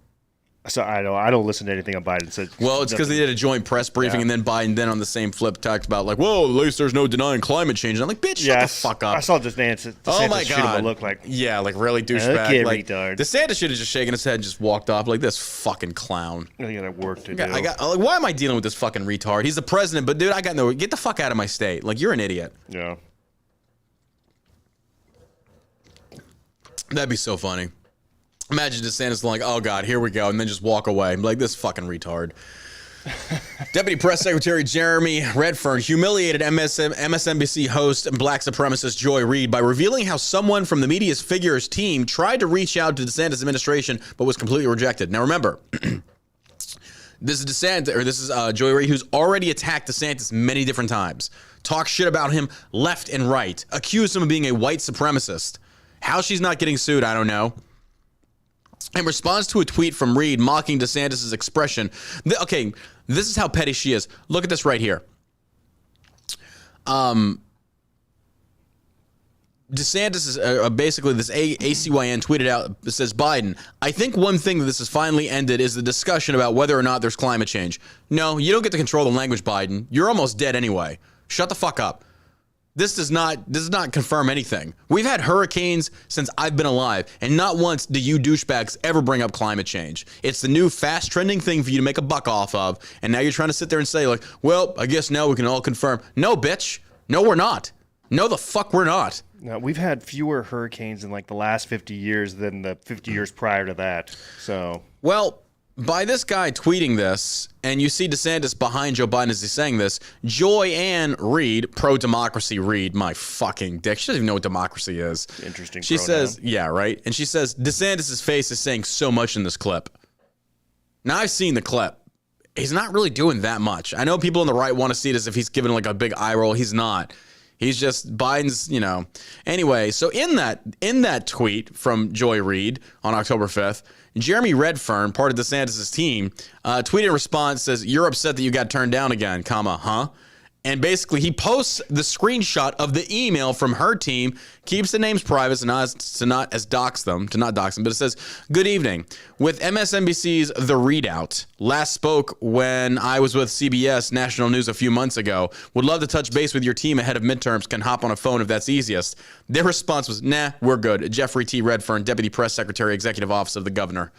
So I don't listen to anything on Biden. So well, it's because they did a joint press briefing, and then Biden then on the same flip talked about like, whoa, at least there's no denying climate change. And I'm like, bitch, shut the fuck up. I saw DeSantis Oh my shoot him god, a look like really douchebag. Okay, like retard. DeSantis should have just shaken his head and just walked off like this fucking clown. I got work to do. I got like, why am I dealing with this fucking retard? He's the president, but dude, I got no. Get the fuck out of my state. Like, you're an idiot. Yeah. That'd be so funny. Imagine DeSantis like, oh God, here we go, and then just walk away. I'm like, this fucking retard. Deputy Press Secretary Jeremy Redfern humiliated MSNBC host and black supremacist Joy Reid by revealing how someone from the media's figures team tried to reach out to DeSantis' administration but was completely rejected. Now remember, this is Joy Reid, who's already attacked DeSantis many different times, talked shit about him left and right, accused him of being a white supremacist. How she's not getting sued, I don't know. In response to a tweet from Reid mocking DeSantis' expression, okay, this is how petty she is. Look at this right here. DeSantis is basically, this ACYN tweeted out, it says, Biden, I think one thing that this has finally ended is the discussion about whether or not there's climate change. No, you don't get to control the language, Biden. You're almost dead anyway. Shut the fuck up. This does not confirm anything. We've had hurricanes since I've been alive, and not once do you douchebags ever bring up climate change. It's the new fast trending thing for you to make a buck off of, and now you're trying to sit there and say like, well, I guess now we can all confirm. No, bitch. No, we're not. No, the fuck we're not. No, we've had fewer hurricanes in like the last 50 years than the 50 years prior to that. So, well, by this guy tweeting this, and you see DeSantis behind Joe Biden as he's saying this, Joy Ann Reid, pro-democracy Reid, my fucking dick. She doesn't even know what democracy is. Interesting. She says, yeah, right? And she says, DeSantis' face is saying so much in this clip. Now, I've seen the clip. He's not really doing that much. I know people on the right want to see it as if he's giving like a big eye roll. He's not. He's just Biden's, you know. Anyway, so in that tweet from Joy Reid on October 5th, Jeremy Redfern, part of DeSantis' team, tweeted in response, says, you're upset that you got turned down again, huh? And basically, he posts the screenshot of the email from her team, keeps the names private to not dox them, but it says, good evening. With MSNBC's The Readout, last spoke when I was with CBS National News a few months ago. Would love to touch base with your team ahead of midterms. Can hop on a phone if that's easiest. Their response was, nah, we're good. Jeffrey T. Redfern, Deputy Press Secretary, Executive Office of the Governor.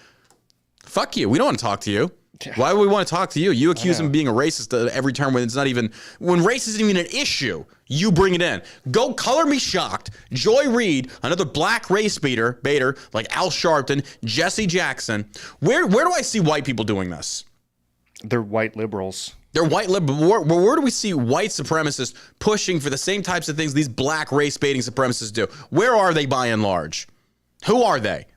Fuck you. We don't want to talk to you. Why would we want to talk to you? You accuse him of being a racist at every turn when it's not even, when race isn't even an issue. You bring it in. Go color me shocked. Joy Reid, another black race baiter like Al Sharpton, Jesse Jackson. Where do I see white people doing this? They're white liberals. They're white liberals. Where do we see white supremacists pushing for the same types of things these black race baiting supremacists do? Where are they by and large? Who are they?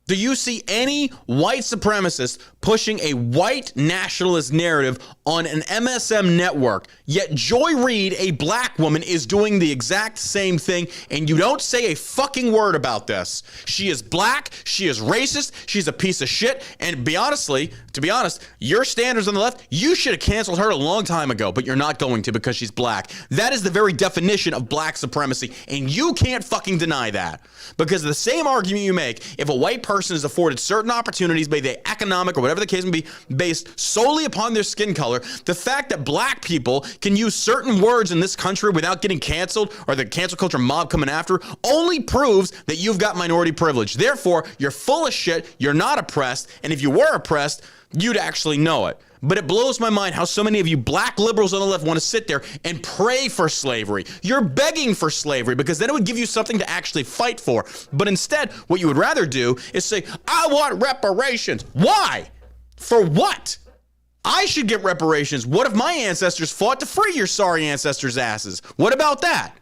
Do you see any white supremacists pushing a white nationalist narrative on an MSM network. Yet Joy Reid, a black woman, is doing the exact same thing, and you don't say a fucking word about this. She is black, she is racist, she's a piece of shit, and to be honest, your standards on the left, you should have canceled her a long time ago, but you're not going to because she's black. That is the very definition of black supremacy, and you can't fucking deny that. Because the same argument you make, if a white person is afforded certain opportunities, be they economic or whatever the case may be, based solely upon their skin color, the fact that black people can use certain words in this country without getting canceled or the cancel culture mob coming after only proves that you've got minority privilege. Therefore, you're full of shit, you're not oppressed, and if you were oppressed, you'd actually know it. But it blows my mind how so many of you black liberals on the left want to sit there and pray for slavery. You're begging for slavery because then it would give you something to actually fight for. But instead, what you would rather do is say, I want reparations. Why? For what? I should get reparations. What if my ancestors fought to free your sorry ancestors' asses? What about that?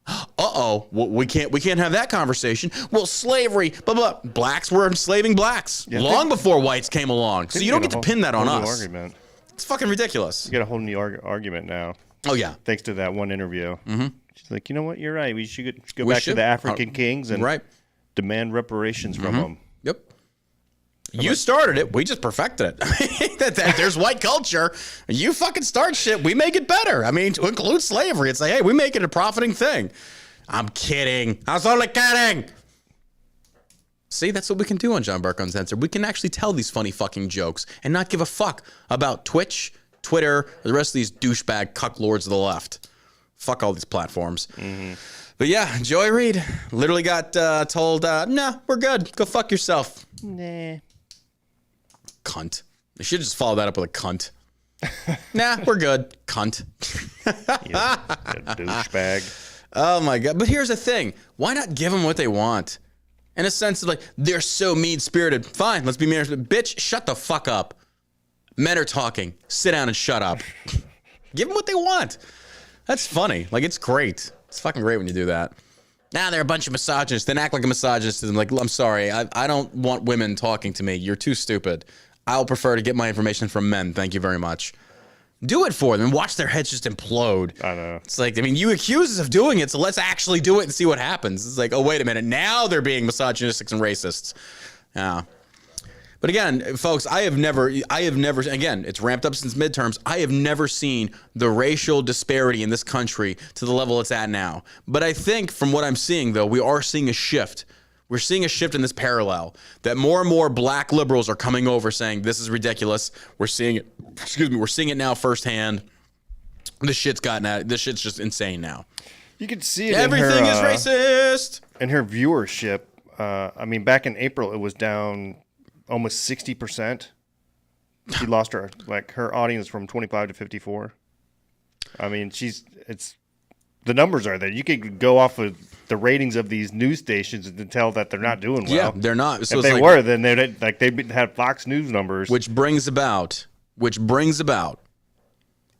Uh-oh, well, we can't have that conversation. Well, slavery, blah, blah. Blacks were enslaving blacks long before whites came along. So you don't get to pin that on us. Argument. It's fucking ridiculous. You got a whole new argument now. Oh, yeah. Thanks to that one interview. Mm-hmm. She's like, you know what? You're right. We should go back to the African kings and demand reparations from them. Yep. You started it. We just perfected it. There's white culture. You fucking start shit. We make it better. I mean, to include slavery, it's like, hey, we make it a profiting thing. I'm kidding. I was only kidding. See, that's what we can do on John Burke Uncensored. We can actually tell these funny fucking jokes and not give a fuck about Twitch, Twitter, or the rest of these douchebag cuck lords of the left. Fuck all these platforms. Mm-hmm. But yeah, Joy Reid literally got told, no, we're good. Go fuck yourself. Nah. Cunt. They should just follow that up with a cunt. Nah, we're good. Cunt. Yeah, douchebag. Oh my God. But here's the thing. Why not give them what they want? In a sense of like, they're so mean-spirited. Fine, let's be mean-spirited. Bitch, shut the fuck up. Men are talking. Sit down and shut up. Give them what they want. That's funny. Like, it's great. It's fucking great when you do that. Now they're a bunch of misogynists. Then act like a misogynist. And like, I'm sorry. I don't want women talking to me. You're too stupid. I'll prefer to get my information from men. Thank you very much. Do it for them and watch their heads just implode. I know. It's like, I mean, you accuse us of doing it, so let's actually do it and see what happens. It's like, oh, wait a minute. Now they're being misogynistic and racists. Yeah. But again, folks, I have never, again, it's ramped up since midterms. I have never seen the racial disparity in this country to the level it's at now. But I think from what I'm seeing, though, we are seeing a shift. We're seeing a shift in this parallel that more and more black liberals are coming over saying this is ridiculous. We're seeing it. Excuse me. We're seeing it now firsthand. This shit's just insane now. You can see it. Everything is racist. And her viewership. I mean, back in April, it was down almost 60%. She lost her audience from 25 to 54. I mean, the numbers are there. You could go off of the ratings of these news stations and tell that they're not doing well. Yeah, they're not. So if they were, then they'd have Fox News numbers. Which brings about,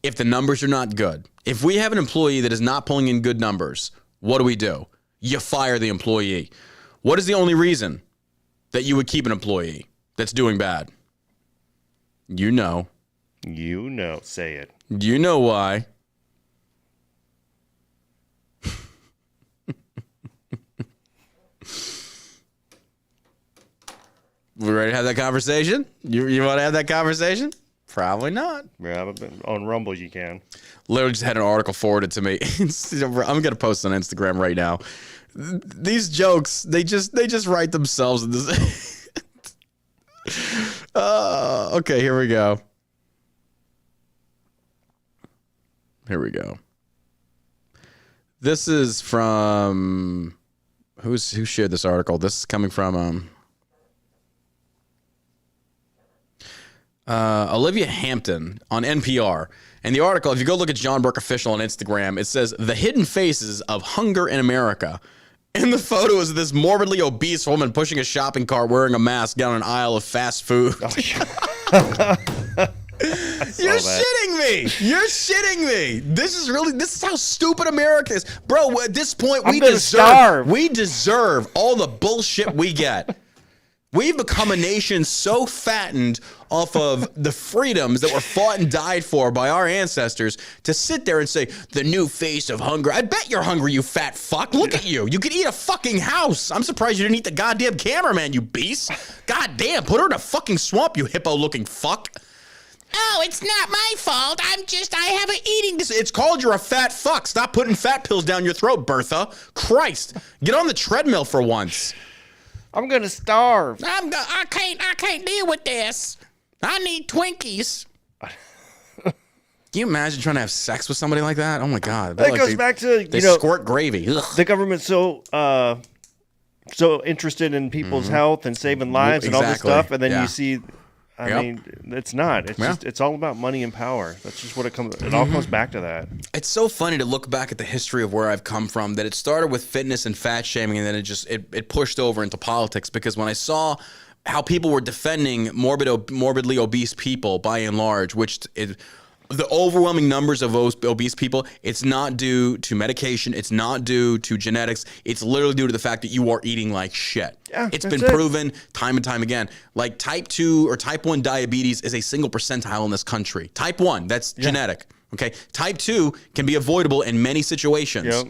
if the numbers are not good, if we have an employee that is not pulling in good numbers, what do? You fire the employee. What is the only reason that you would keep an employee that's doing bad? You know. Say it. You know why. We ready to have that conversation? You want to have that conversation? Probably not. Yeah, on Rumble you can. Literally just had an article forwarded to me. I'm gonna post on Instagram right now. These jokes, they just write themselves in this. Okay, here we go. Here we go. This is from who shared this article? This is coming from Olivia Hampton on NPR. And the article, if you go look at John Burke Official on Instagram, it says, "The Hidden Faces of Hunger in America." And the photo is this morbidly obese woman pushing a shopping cart wearing a mask down an aisle of fast food. Oh, You're shitting me. You're shitting me. This is how stupid America is. Bro, at this point, we deserve all the bullshit we get. We've become a nation so fattened off of the freedoms that were fought and died for by our ancestors to sit there and say, the new face of hunger. I bet you're hungry, you fat fuck. Look at you. You could eat a fucking house. I'm surprised you didn't eat the goddamn cameraman, you beast. God damn, put her in a fucking swamp, you hippo-looking fuck. Oh, it's not my fault. I have an eating disorder. It's called you're a fat fuck. Stop putting fat pills down your throat, Bertha. Christ. Get on the treadmill for once. I'm gonna starve. I can't deal with this. I need Twinkies. Can you imagine trying to have sex with somebody like that? Oh my God. That goes back to they squirt gravy. Ugh. The government's so interested in people's health and saving lives and all this stuff, and then you see. I mean, it's not. It's just it's all about money and power. That's just what it comes. It all comes back to that. It's so funny to look back at the history of where I've come from. That it started with fitness and fat shaming, and then it pushed over into politics. Because when I saw how people were defending morbidly obese people, by and large, the overwhelming numbers of obese people, it's not due to medication. It's not due to genetics. It's literally due to the fact that you are eating like shit. Yeah, it's been proven time and time again. Like type 2 or type 1 diabetes is a single percentile in this country. Type 1, that's genetic. Okay. Type 2 can be avoidable in many situations. Yep.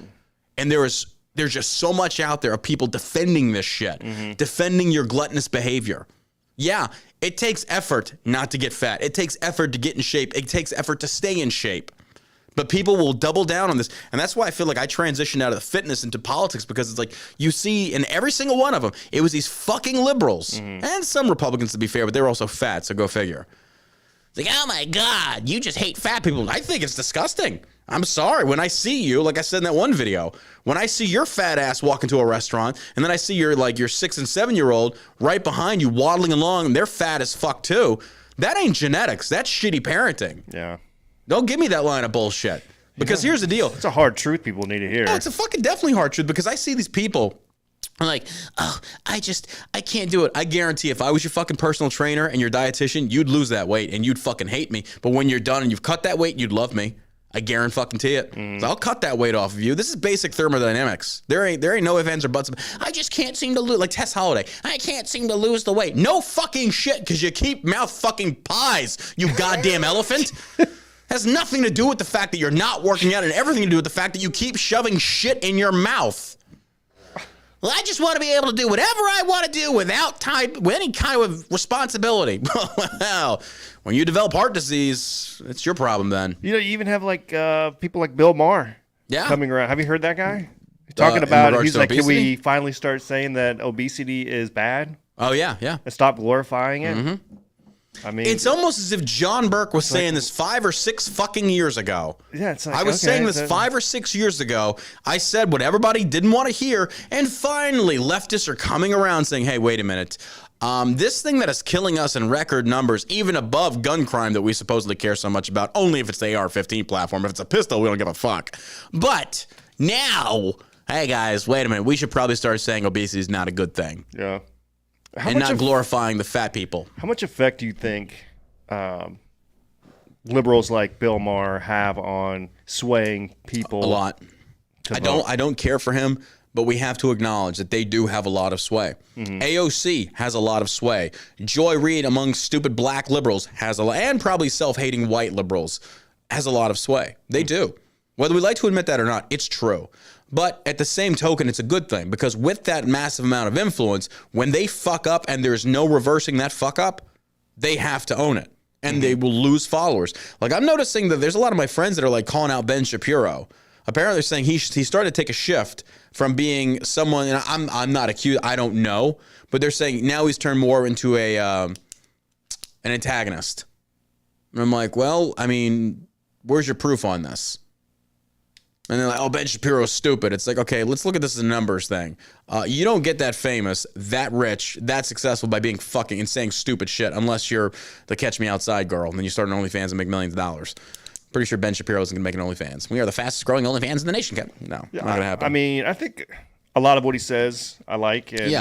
And there's just so much out there of people defending this shit, defending your gluttonous behavior. Yeah, it takes effort not to get fat. It takes effort to get in shape. It takes effort to stay in shape. But people will double down on this. And that's why I feel like I transitioned out of the fitness into politics, because it's like you see in every single one of them, it was these fucking liberals and some Republicans, to be fair, but they were also fat. So go figure. It's like, oh my God, you just hate fat people. I think it's disgusting. I'm sorry. When I see you, like I said in that one video, when I see your fat ass walk into a restaurant, and then I see your 6 and 7 year old right behind you waddling along, and they're fat as fuck too. That ain't genetics. That's shitty parenting. Yeah. Don't give me that line of bullshit. Because here's the deal. It's a hard truth people need to hear. Yeah, it's a fucking definitely hard truth, because I see these people. I'm like, oh, I can't do it. I guarantee if I was your fucking personal trainer and your dietitian, you'd lose that weight and you'd fucking hate me. But when you're done and you've cut that weight, you'd love me. I guarantee it. So I'll cut that weight off of you. This is basic thermodynamics. There ain't no ifs, ands, or buts. I just can't seem to lose. Like Tess Holiday, I can't seem to lose the weight. No fucking shit, because you keep mouth fucking pies, you goddamn elephant. Has nothing to do with the fact that you're not working out, and everything to do with the fact that you keep shoving shit in your mouth. Well, I just want to be able to do whatever I want to do with any kind of responsibility. Well, when you develop heart disease, it's your problem then. You even have people like Bill Maher coming around. Have you heard that guy? Talking about, he's like, can we finally start saying that obesity is bad? Oh, yeah. And stop glorifying it? I mean, it's almost as if John Burke was saying this 5 or 6 fucking years ago. Yeah, it's like, I was saying this 5 or 6 years ago. I said what everybody didn't want to hear, and finally leftists are coming around saying, hey, wait a minute. This thing that is killing us in record numbers, even above gun crime that we supposedly care so much about, only if it's the AR-15 platform. If it's a pistol, we don't give a fuck. But now, hey guys, wait a minute. We should probably start saying obesity is not a good thing. Yeah. And not glorifying the fat people. How much effect do you think liberals like Bill Maher have on swaying people? A lot. I don't care for him, but we have to acknowledge that they do have a lot of sway. AOC has a lot of sway. Joy Reid, among stupid black liberals, has a lot, and probably self-hating white liberals, has a lot of sway. They do. Whether we like to admit that or not, it's true. But at the same token, it's a good thing, because with that massive amount of influence, when they fuck up and there's no reversing that fuck up, they have to own it, and they will lose followers. Like, I'm noticing that there's a lot of my friends that are like calling out Ben Shapiro. Apparently they're saying he started to take a shift from being someone, and I'm not accused, I don't know, but they're saying now he's turned more into an antagonist. And I'm like, well, I mean, where's your proof on this? And they're like, oh, Ben Shapiro's stupid. It's like, okay, let's look at this as a numbers thing. You don't get that famous, that rich, that successful by being fucking and saying stupid shit, unless you're the Catch Me Outside girl, and then you start an OnlyFans and make millions of dollars. Pretty sure Ben Shapiro isn't going to make an OnlyFans. We are the fastest growing OnlyFans in the nation, Kevin. No, not going to happen. I mean, I think a lot of what he says I like. And,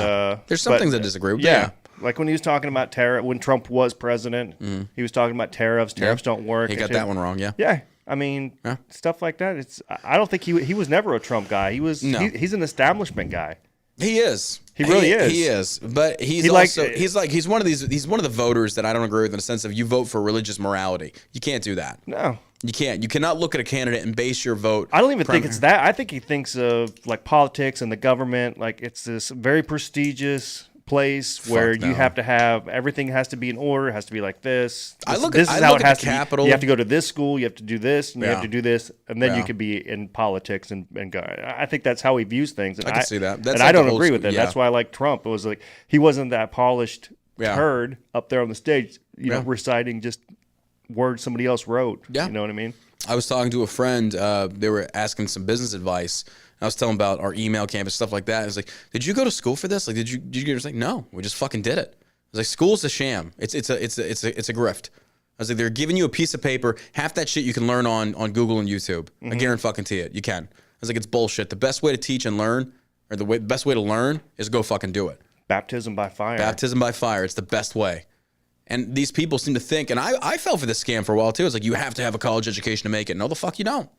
there's some things I disagree with. Yeah. Like when he was talking about tariff, when Trump was president, he was talking about tariffs. Tariffs don't work. He got that one wrong, Yeah. I mean, stuff like that. I don't think he was never a Trump guy. He's an establishment guy. He is. He really is. He is. But he's one of the voters that I don't agree with in the sense of you vote for religious morality. You can't do that. No. You can't. You cannot look at a candidate and base your vote. I don't even think it's that. I think he thinks of like politics and the government like it's this very prestigious place where you have to have everything has to be in order. It has to be like this. This is how it has to be. You have to go to this school. You have to do this, and you have to do this, and then you could be in politics and go. I think that's how he views things. And I can see that. That's and like I don't agree with it. Yeah. That's why I like Trump. It was like he wasn't that polished turd up there on the stage, you know, reciting just words somebody else wrote. Yeah. You know what I mean? I was talking to a friend. They were asking some business advice. I was telling about our email campus, stuff like that. I was like, did you go to school for this? Like, did you get it? Like, no, we just fucking did it. I was like, school's a sham. It's a grift. I was like, they're giving you a piece of paper. Half that shit you can learn on Google and YouTube. I guarantee it. You can. I was like, it's bullshit. The best way to teach and learn, or the best way to learn is go fucking do it. Baptism by fire. Baptism by fire. It's the best way. And these people seem to think, and I fell for this scam for a while too. It's like, you have to have a college education to make it. No, the fuck you don't.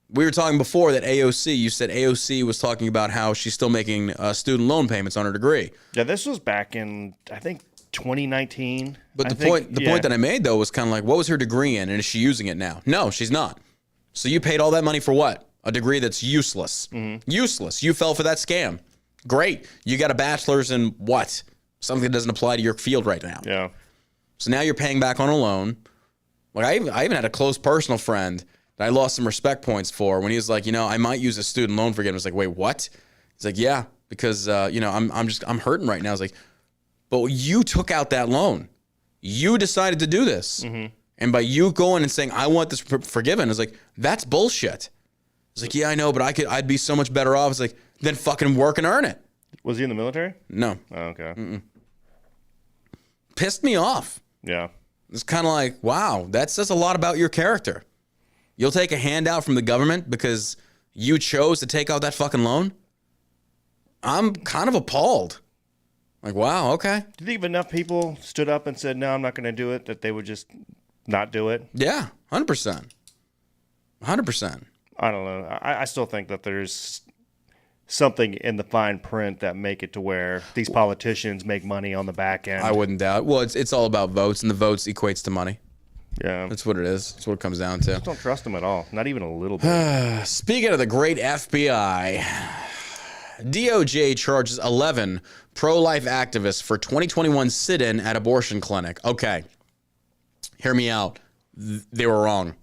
We were talking before that AOC, you said AOC was talking about how she's still making student loan payments on her degree. Yeah, this was back in, I think, 2019. But the point that I made, though, was kind of like, what was her degree in, and is she using it now? No, she's not. So you paid all that money for what? A degree that's useless. Useless. You fell for that scam. Great. You got a bachelor's in what? Something that doesn't apply to your field right now. Yeah. So now you're paying back on a loan. Like I even had a close personal friend that I lost some respect points for when he was like, you know, I might use a student loan forgiveness. I was like, wait, what? He's like, yeah, because you know, I'm hurting right now. I was like, but you took out that loan. You decided to do this. And by you going and saying, I want this forgiven, it's like, that's bullshit. It's like, yeah, I know, but I'd be so much better off. It's like, then fucking work and earn it. Was he in the military? No. Oh, okay. Pissed me off. Yeah. It's kind of like, wow, that says a lot about your character. You'll take a handout from the government because you chose to take out that fucking loan? I'm kind of appalled. Like, wow, okay. Do you think if enough people stood up and said, no, I'm not going to do it, that they would just not do it? Yeah, 100%. 100%. I don't know. I still think that there's something in the fine print that make it to where these politicians make money on the back end. I wouldn't doubt. Well, it's all about votes, and the votes equates to money. Yeah. That's what it is. That's what it comes down to. I just don't trust them at all. Not even a little bit. Speaking of the great FBI, DOJ charges 11 pro-life activists for 2021 sit-in at abortion clinic. Okay. Hear me out. They were wrong.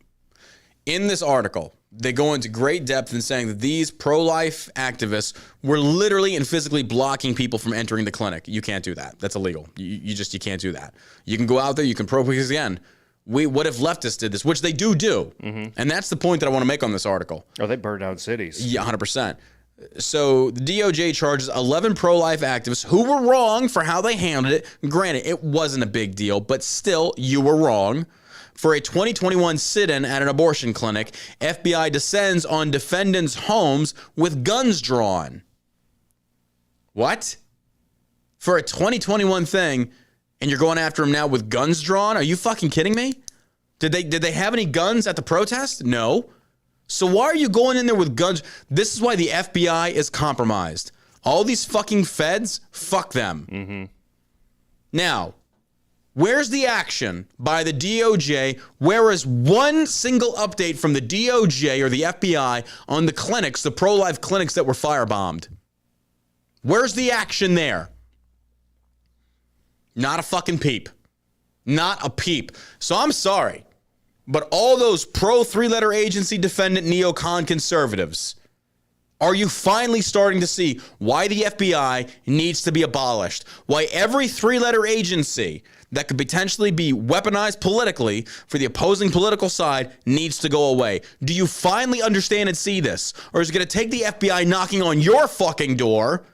In this article, they go into great depth in saying that these pro-life activists were literally and physically blocking people from entering the clinic. You can't do that. That's illegal. You can't do that. You can go out there, you can because again, what if leftists did this, which they do. And that's the point that I want to make on this article. Oh, they burned down cities. Yeah, 100%. So the DOJ charges 11 pro-life activists who were wrong for how they handled it. Granted, it wasn't a big deal, but still, you were wrong. For a 2021 sit-in at an abortion clinic, FBI descends on defendants' homes with guns drawn. What? For a 2021 thing, and you're going after them now with guns drawn? Are you fucking kidding me? Did they have any guns at the protest? No. So why are you going in there with guns? This is why the FBI is compromised. All these fucking feds, fuck them. Now, where's the action by the DOJ? Where is one single update from the DOJ or the FBI on the clinics, the pro-life clinics that were firebombed? Where's the action there? Not a fucking peep. Not a peep. So I'm sorry, but all those pro-three-letter agency defendant neocon conservatives, are you finally starting to see why the FBI needs to be abolished? Why every three-letter agency that could potentially be weaponized politically for the opposing political side needs to go away? Do you finally understand and see this? Or is it going to take the FBI knocking on your fucking door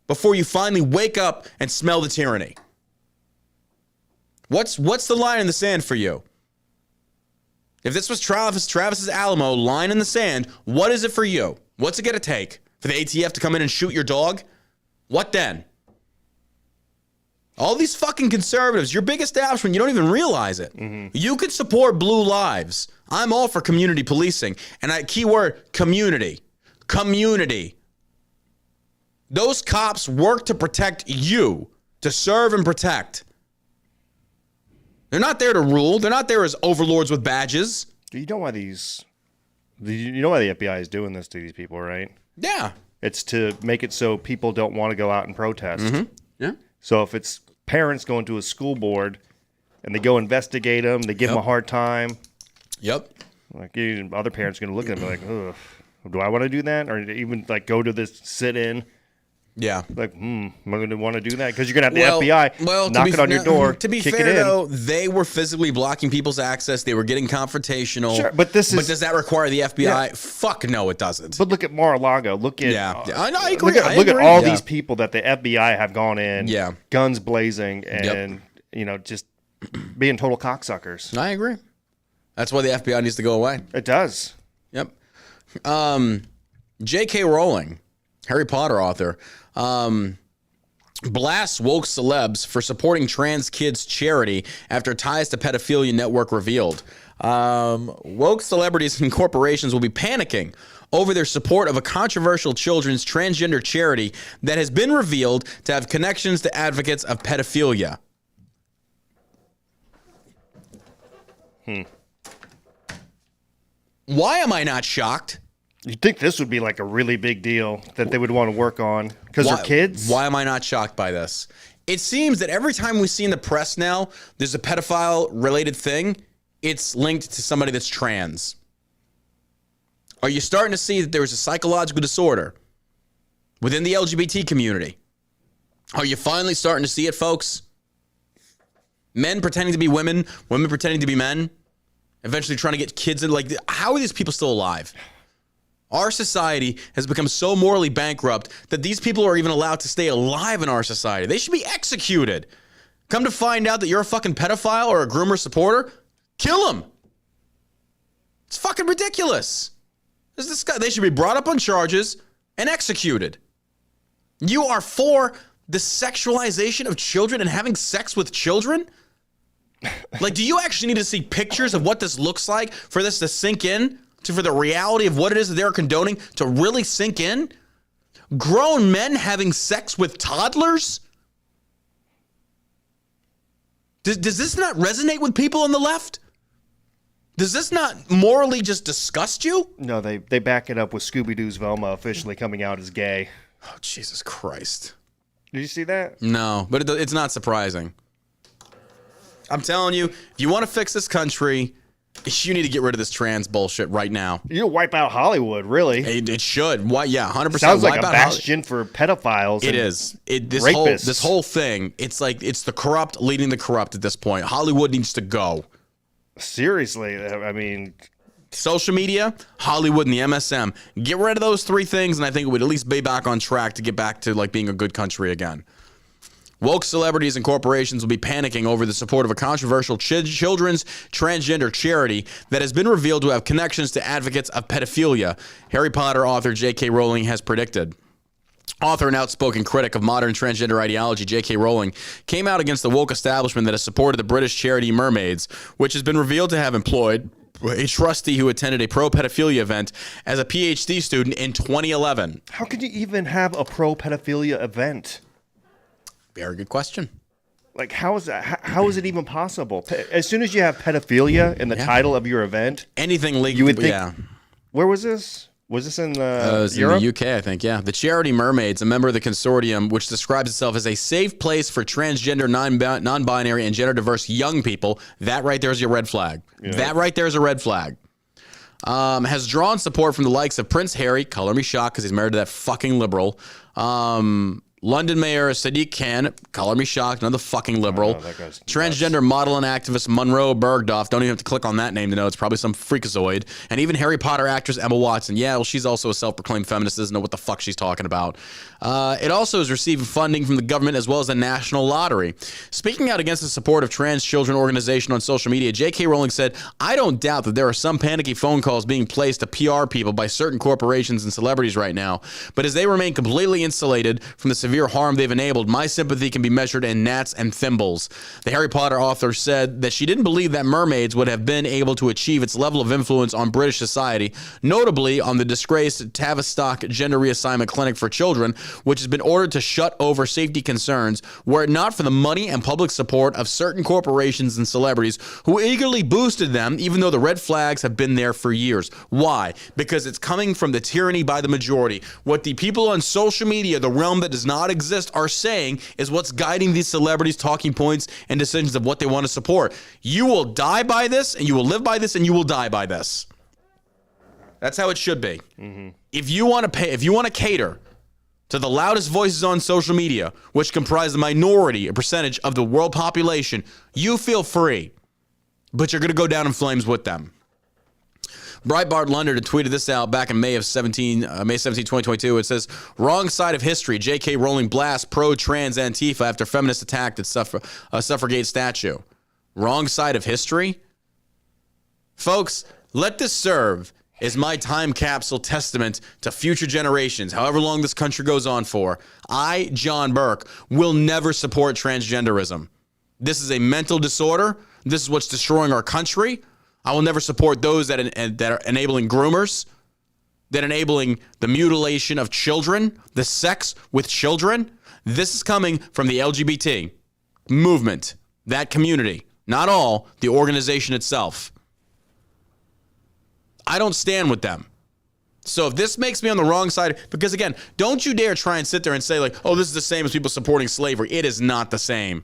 before you finally wake up and smell the tyranny? What's the line in the sand for you? If this was Travis's Alamo line in the sand, what is it for you? What's it going to take? For the ATF to come in and shoot your dog? What then? All these fucking conservatives, your big establishment, you don't even realize it. You could support blue lives. I'm all for community policing. And keyword, community. Community. Those cops work to protect you, to serve and protect. They're not there to rule. They're not there as overlords with badges. Do you know why the FBI is doing this to these people, right? Yeah. It's to make it so people don't want to go out and protest. Mm-hmm. Yeah. So if it's parents going to a school board and they go investigate them, they give them a hard time. Yep. Like other parents are going to look at them like, ugh, do I want to do that? Or even like go to this sit-in. Yeah. Like, am I going to want to do that? Because you're going to have the FBI knocking on your door, to be kick fair, it in. though, they were physically blocking people's access. They were getting confrontational. Sure, but does that require the FBI? Yeah. Fuck no, it doesn't. But look at Mar-a-Lago. Look at I know. I agree. Look at all these people that the FBI have gone in, guns blazing, and just being total cocksuckers. I agree. That's why the FBI needs to go away. It does. Yep. J.K. Rowling, Harry Potter author, blasts woke celebs for supporting trans kids charity after ties to pedophilia network revealed. Woke celebrities and corporations will be panicking over their support of a controversial children's transgender charity that has been revealed to have connections to advocates of pedophilia. Why am I not shocked? You'd think this would be like a really big deal that they would want to work on because they're kids. Why am I not shocked by this? It seems that every time we see in the press now, there's a pedophile related thing, it's linked to somebody that's trans. Are you starting to see that there is a psychological disorder within the LGBT community? Are you finally starting to see it, folks? Men pretending to be women, women pretending to be men, eventually trying to get kids in. Like, how are these people still alive? Our society has become so morally bankrupt that these people are even allowed to stay alive in our society. They should be executed. Come to find out that you're a fucking pedophile or a groomer supporter, kill him. It's fucking ridiculous. This guy, they should be brought up on charges and executed. You are for the sexualization of children and having sex with children? Like, do you actually need to see pictures of what this looks like for this to sink in? For the reality of what it is that they're condoning to really sink in? Grown men having sex with toddlers? Does this not resonate with people on the left? Does this not morally just disgust you? No, they back it up with Scooby-Doo's Velma officially coming out as gay. Oh, Jesus Christ. Did you see that? No, but it's not surprising. I'm telling you, if you want to fix this country, you need to get rid of this trans bullshit right now. You wipe out Hollywood, really. It should. Why? Yeah, 100%. Sounds like a bastion for pedophiles. It is. This whole thing. It's like it's the corrupt leading the corrupt at this point. Hollywood needs to go. Seriously, I mean, social media, Hollywood, and the MSM. Get rid of those three things, and I think it would at least be back on track to get back to like being a good country again. Woke celebrities and corporations will be panicking over the support of a controversial children's transgender charity that has been revealed to have connections to advocates of pedophilia, Harry Potter author J.K. Rowling has predicted. Author and outspoken critic of modern transgender ideology, J.K. Rowling, came out against the woke establishment that has supported the British charity Mermaids, which has been revealed to have employed a trustee who attended a pro-pedophilia event as a PhD student in 2011. How could you even have a pro-pedophilia event? Very good question. Like, how is that? How is it even possible? As soon as you have pedophilia in the title of your event, anything legal, you would think. Where was this? Was this in Europe? In the UK, I think. Yeah, the charity Mermaids, a member of the consortium, which describes itself as a safe place for transgender, non-binary, and gender-diverse young people. That right there is your red flag. Yeah. That right there is a red flag. Has drawn support from the likes of Prince Harry, color me shocked because he's married to that fucking liberal. London Mayor Sadiq Khan, color me shocked, another fucking liberal. Transgender model and activist Monroe Bergdorf, don't even have to click on that name to know it's probably some freakazoid. And even Harry Potter actress Emma Watson. Yeah, well, she's also a self-proclaimed feminist, doesn't know what the fuck she's talking about. It also is receiving funding from the government as well as the National Lottery. Speaking out against the support of trans children organization on social media, J.K. Rowling said, "I don't doubt that there are some panicky phone calls being placed to PR people by certain corporations and celebrities right now, but as they remain completely insulated from the severe harm they've enabled, my sympathy can be measured in gnats and thimbles. The Harry Potter author said that she didn't believe that mermaids would have been able to achieve its level of influence on British society, notably on the disgraced Tavistock Gender Reassignment Clinic for Children, which has been ordered to shut over safety concerns, were it not for the money and public support of certain corporations and celebrities who eagerly boosted them, even though the red flags have been there for years. Why? Because it's coming from the tyranny by the majority. What the people on social media, the realm that does not exist, are saying is what's guiding these celebrities' talking points and decisions of what they want to support. You will die by this, and you will live by this, and you will die by this. That's how it should be. Mm-hmm. If you want to cater to the loudest voices on social media, which comprise the minority, a percentage of the world population, you feel free, but you're going to go down in flames with them. Breitbart London tweeted this out back in May 17, 2022. It says, wrong side of history. J.K. Rowling blasts pro-trans Antifa after feminists attacked its suffragette statue. Wrong side of history? Folks, let this serve as my time capsule testament to future generations, however long this country goes on for. I, John Burke, will never support transgenderism. This is a mental disorder. This is what's destroying our country. I will never support those that are enabling groomers, that enabling the mutilation of children, the sex with children. This is coming from the LGBT movement, that community, not all, the organization itself. I don't stand with them. So if this makes me on the wrong side, because again, don't you dare try and sit there and say like, oh, this is the same as people supporting slavery. It is not the same.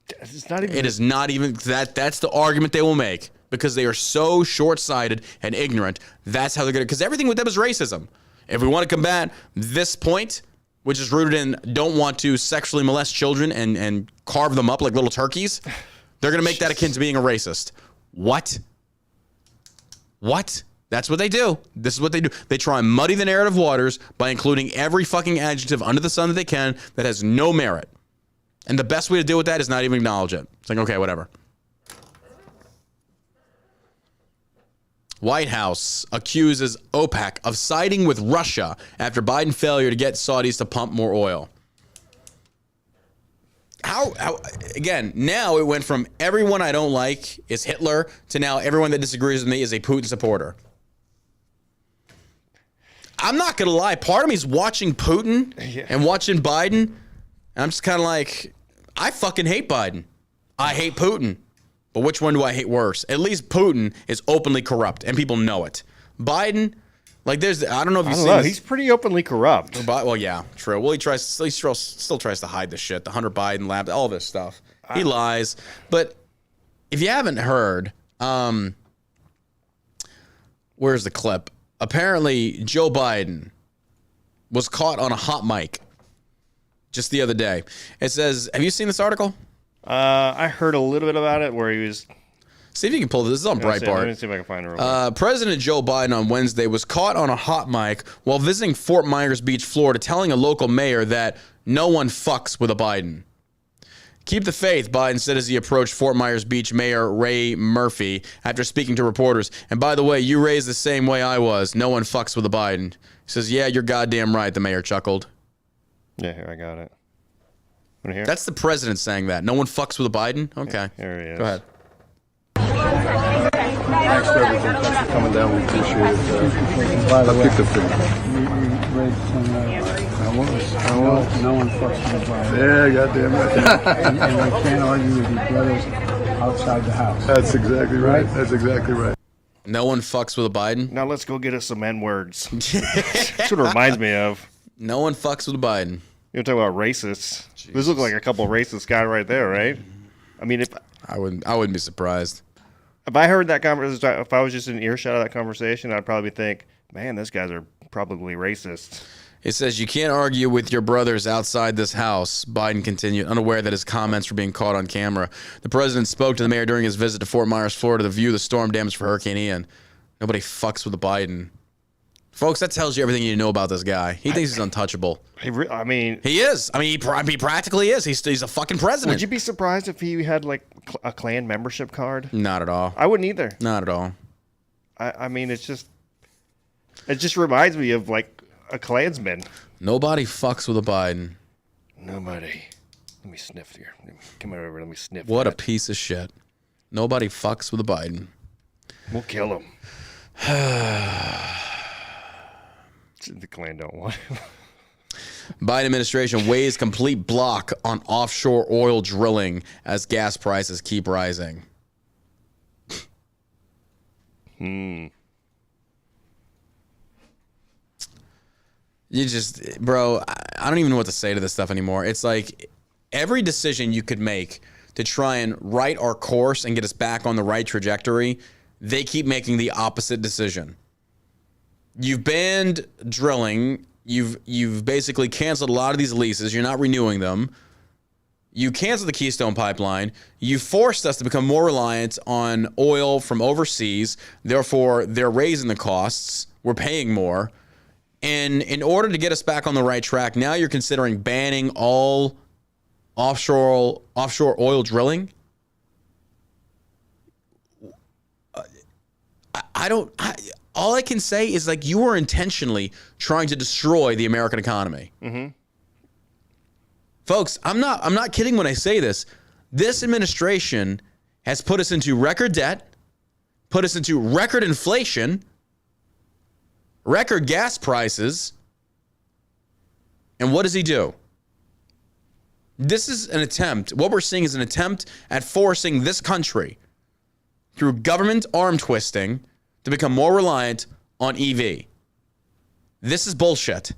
It's not even. It is not even that. That's the argument they will make because they are so short-sighted and ignorant. That's how they're going to, because everything with them is racism. If we want to combat this point, which is rooted in don't want to sexually molest children and carve them up like little turkeys, they're going to make that akin to being a racist. What? That's what they do. This is what they do. They try and muddy the narrative waters by including every fucking adjective under the sun that they can that has no merit. And the best way to deal with that is not even acknowledge it. It's like, okay, whatever. White House accuses OPEC of siding with Russia after Biden failure to get Saudis to pump more oil. How again, now it went from everyone I don't like is Hitler to now everyone that disagrees with me is a Putin supporter. I'm not going to lie. Part of me is watching Putin and watching Biden. And I'm just kind of like, I fucking hate Biden. I hate Putin. But which one do I hate worse? At least Putin is openly corrupt and people know it. Biden, like I don't know if you've seen this. He's pretty openly corrupt. Well, yeah, true. Well, he still tries to hide the shit. The Hunter Biden lab, all this stuff. He lies. But if you haven't heard, where's the clip? Apparently, Joe Biden was caught on a hot mic just the other day. It says, have you seen this article? I heard a little bit about it where he was... See if you can pull this. This is on Breitbart. Let me see if I can find it real quick. President Joe Biden on Wednesday was caught on a hot mic while visiting Fort Myers Beach, Florida, telling a local mayor that no one fucks with a Biden. Keep the faith, Biden said as he approached Fort Myers Beach Mayor Ray Murphy after speaking to reporters. And by the way, you raised the same way I was. No one fucks with a Biden. He says, yeah, you're goddamn right, the mayor chuckled. Yeah, here, I got it. Want to hear? That's the president saying that. No one fucks with a Biden? Okay. Here he is. Go ahead. Thanks for everything. Thanks for coming down. We appreciate it. By the way, I picked up the... you raised some, no one fucks with the Biden. Yeah, goddamn right. And you can't argue with your brothers outside the house. That's exactly right. That's exactly right. No one fucks with a Biden? Now let's go get us some N-words. That's what it reminds me of. No one fucks with a Biden. You want to talk about racists? Jesus. This looks like a couple of racist guys right there, right? I mean, if I wouldn't be surprised. If I heard that conversation, if I was just in earshot of that conversation, I'd probably think, man, those guys are probably racist. It says, you can't argue with your brothers outside this house, Biden continued, unaware that his comments were being caught on camera. The president spoke to the mayor during his visit to Fort Myers, Florida, to view the storm damage for Hurricane Ian. Nobody fucks with a Biden. Folks, that tells you everything you know about this guy. He thinks he's untouchable. I mean... He is. I mean, he practically is. He's a fucking president. Would you be surprised if he had, like, a Klan membership card? Not at all. I wouldn't either. Not at all. I mean, it just reminds me of, like, a Klansman. Nobody fucks with a Biden. nobody. Let me sniff here. Come over. Let me sniff. What a that. piece of shit. Nobody fucks with a Biden. We'll kill him. The Klan don't want him. Biden administration weighs complete block on offshore oil drilling as gas prices keep rising. You just, bro, I don't even know what to say to this stuff anymore. It's like every decision you could make to try and right our course and get us back on the right trajectory, they keep making the opposite decision. You've banned drilling. You've basically canceled a lot of these leases. You're not renewing them. You canceled the Keystone Pipeline. You forced us to become more reliant on oil from overseas. Therefore, they're raising the costs. We're paying more. And in order to get us back on the right track, now you're considering banning all offshore oil drilling. All I can say is like you are intentionally trying to destroy the American economy. Mm-hmm. Folks, I'm not kidding when I say this. This administration has put us into record debt, put us into record inflation, record gas prices. And what does he do? This is an attempt. What we're seeing is an attempt at forcing this country through government arm twisting to become more reliant on EV. This is bullshit.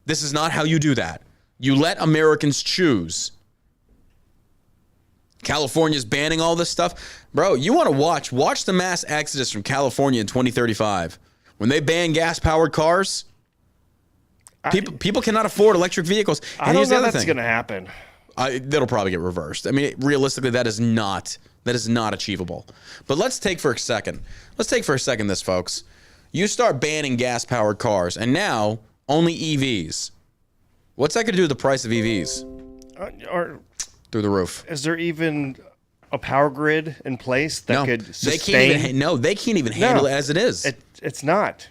This is not how you do that. You let Americans choose. California's banning all this stuff. Bro, you want to watch the mass exodus from California in 2035. When they ban gas-powered cars, people cannot afford electric vehicles. And I don't know that's going to happen. That'll probably get reversed. I mean, realistically, that is not achievable. But let's take for a second this, folks. You start banning gas-powered cars, and now only EVs. What's that going to do to the price of EVs? Through the roof. Is there even a power grid in place that could sustain? They can't even handle it as it is. It's not.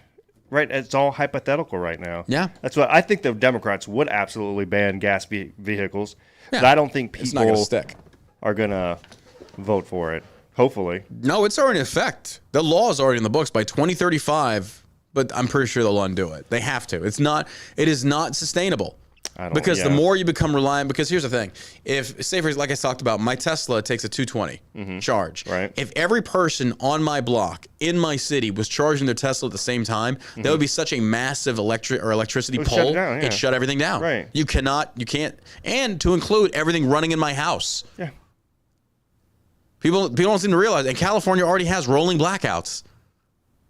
Right? It's all hypothetical right now. Yeah. That's what I think the Democrats would absolutely ban gas vehicles. Yeah. But I don't think people are going to vote for it. Hopefully. No, it's already in effect. The law is already in the books by 2035, but I'm pretty sure they'll undo it. They have to. It is not sustainable. The more you become reliant, because here's the thing. If, say, like I talked about, my Tesla takes a 220 charge. Right. If every person on my block in my city was charging their Tesla at the same time, that would be such a massive electricity pole. It'd shut everything down. Right. You can't, and to include everything running in my house. Yeah. People don't seem to realize, and California already has rolling blackouts.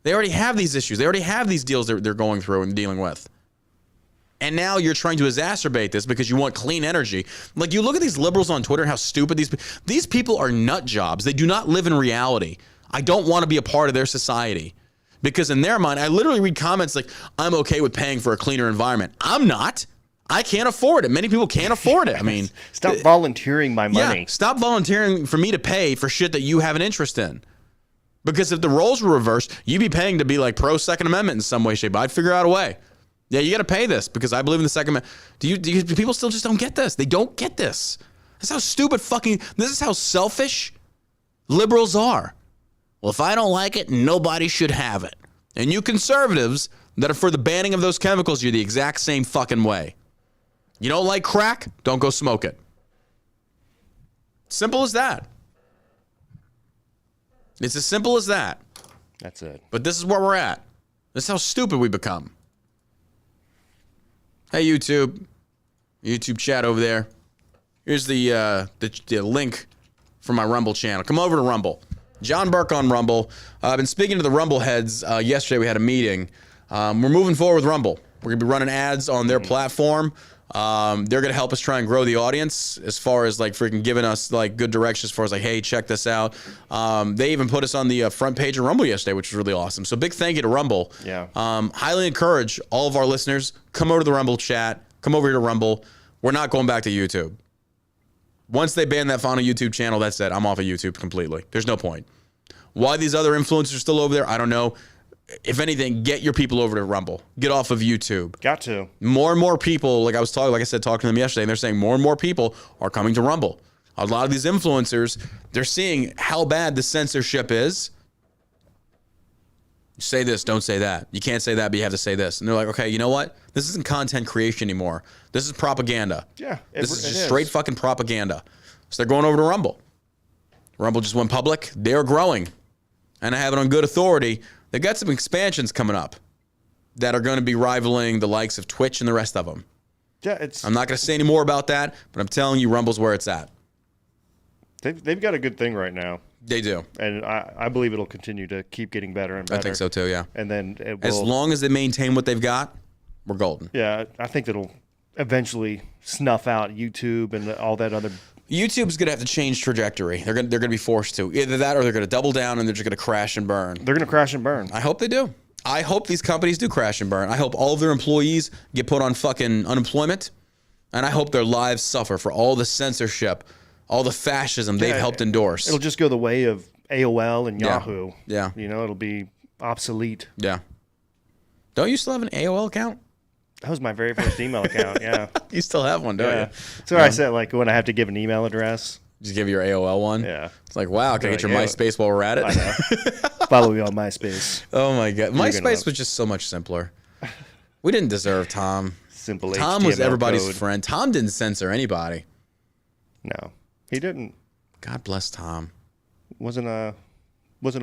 They already have these issues. They already have these deals they're going through and dealing with. And now you're trying to exacerbate this because you want clean energy. Like, you look at these liberals on Twitter and how stupid these people are nut jobs. They do not live in reality. I don't want to be a part of their society. Because in their mind, I literally read comments like, I'm okay with paying for a cleaner environment. I'm not. I can't afford it. Many people can't afford it. I mean, stop volunteering my money. Yeah, stop volunteering for me to pay for shit that you have an interest in. Because if the roles were reversed, you'd be paying to be like pro Second Amendment in some way, shape. I'd figure out a way. Yeah, you got to pay this because I believe in the Second Amendment. Do people still just don't get this? They don't get this. That's how stupid this is how selfish liberals are. Well, if I don't like it, nobody should have it. And you conservatives that are for the banning of those chemicals, you're the exact same fucking way. You don't like crack? Don't go smoke it. Simple as that. It's as simple as that. That's it. But this is where we're at. This is how stupid we become. Hey, YouTube chat over there. Here's the link for my Rumble channel. Come over to Rumble. John Burke on Rumble. I've been speaking to the Rumble heads. Yesterday we had a meeting. We're moving forward with Rumble. We're going to be running ads on their platform. They're going to help us try and grow the audience as far as like freaking giving us like good direction as far as like, hey, check this out. They even put us on the front page of Rumble yesterday, which was really awesome. So big thank you to Rumble. Yeah. Highly encourage all of our listeners, come over to the Rumble chat, come over here to Rumble. We're not going back to YouTube. Once they ban that final YouTube channel, that's it. I'm off of YouTube completely. There's no point. Why these other influencers are still over there, I don't know. if anything, get your people over to Rumble. Get off of YouTube. Got to. More and more people, like I said, talking to them yesterday, and they're saying more and more people are coming to Rumble. A lot of these influencers, they're seeing how bad the censorship is. You say this, don't say that. You can't say that, but you have to say this. And they're like, okay, you know what? This isn't content creation anymore. This is propaganda. Yeah. This is just straight fucking propaganda. So they're going over to Rumble. Rumble just went public. They're growing. And I have it on good authority. They've got some expansions coming up that are going to be rivaling the likes of Twitch and the rest of them. Yeah, I'm not going to say any more about that, but I'm telling you, Rumble's where it's at. They've got a good thing right now. They do. And I believe it'll continue to keep getting better and better. I think so too, yeah. And then it will, as long as they maintain what they've got, we're golden. Yeah, I think it'll eventually snuff out YouTube and all that other. YouTube's going to have to change trajectory. They're going to be forced to. Either that or they're going to double down and they're just going to crash and burn. They're going to crash and burn. I hope they do. I hope these companies do crash and burn. I hope all of their employees get put on fucking unemployment. And I hope their lives suffer for all the censorship, all the fascism they've helped endorse. It'll just go the way of AOL and Yahoo. Yeah. You know, it'll be obsolete. Yeah. Don't you still have an AOL account? That was my very first email account, yeah. You still have one, don't you? So I said, like, when I have to give an email address. Just give your AOL one? Yeah. It's like, wow, can I get your MySpace while we're at it? I know. Follow me on MySpace. Oh, my God. MySpace was just so much simpler. We didn't deserve Tom. Simple Tom HTML was everybody's code. friend. Tom didn't censor anybody. No, he didn't. God bless Tom. Wasn't a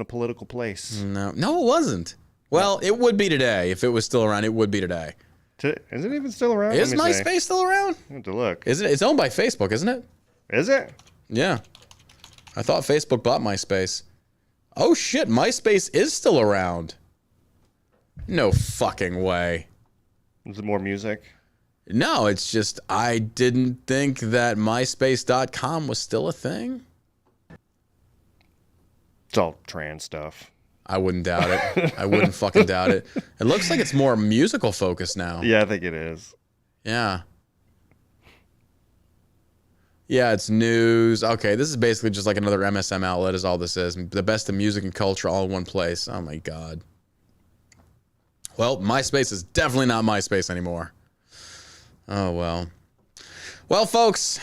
political place. No, it wasn't. Well, it would be today. If it was still around, it would be today. Is it even still around? Is MySpace still around? I have to look. Isn't it? It's owned by Facebook, isn't it? Is it? Yeah. I thought Facebook bought MySpace. Oh, shit. MySpace is still around. No fucking way. Is it more music? No, it's just I didn't think that MySpace.com was still a thing. It's all trans stuff. I wouldn't doubt it. I wouldn't fucking doubt it. It looks like it's more musical focused now. Yeah, I think it is. Yeah. Yeah, it's news. Okay, this is basically just like another MSM outlet is all this is. The best of music and culture all in one place. Oh, my God. Well, MySpace is definitely not MySpace anymore. Oh, well. Well, folks,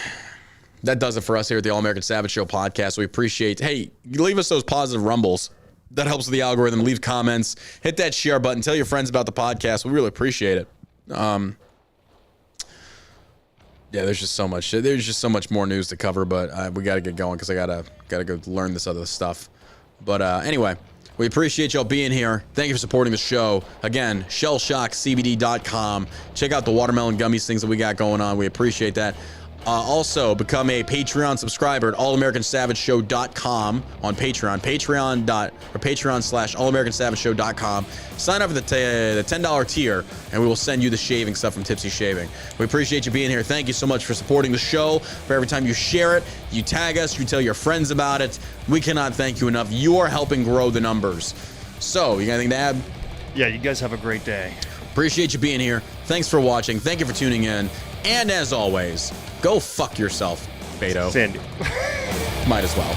that does it for us here at the All American Savage Show podcast. We appreciate, hey, leave us those positive rumbles. That helps with the algorithm. Leave comments. Hit that share button. Tell your friends about the podcast. We really appreciate it. Yeah, there's just so much. There's just so much more news to cover, but we got to get going because I gotta go learn this other stuff. But anyway, we appreciate y'all being here. Thank you for supporting the show. Again, shellshockcbd.com. Check out the watermelon gummies things that we got going on. We appreciate that. Also, become a Patreon subscriber at allamericansavageshow.com on Patreon. Patreon.com/allamericansavageshow.com. Sign up for the $10 tier, and we will send you the shaving stuff from Tipsy Shaving. We appreciate you being here. Thank you so much for supporting the show. For every time you share it, you tag us, you tell your friends about it. We cannot thank you enough. You are helping grow the numbers. So, you got anything to add? Yeah, you guys have a great day. Appreciate you being here. Thanks for watching. Thank you for tuning in. And as always, go fuck yourself, pedo. Sandy. Might as well.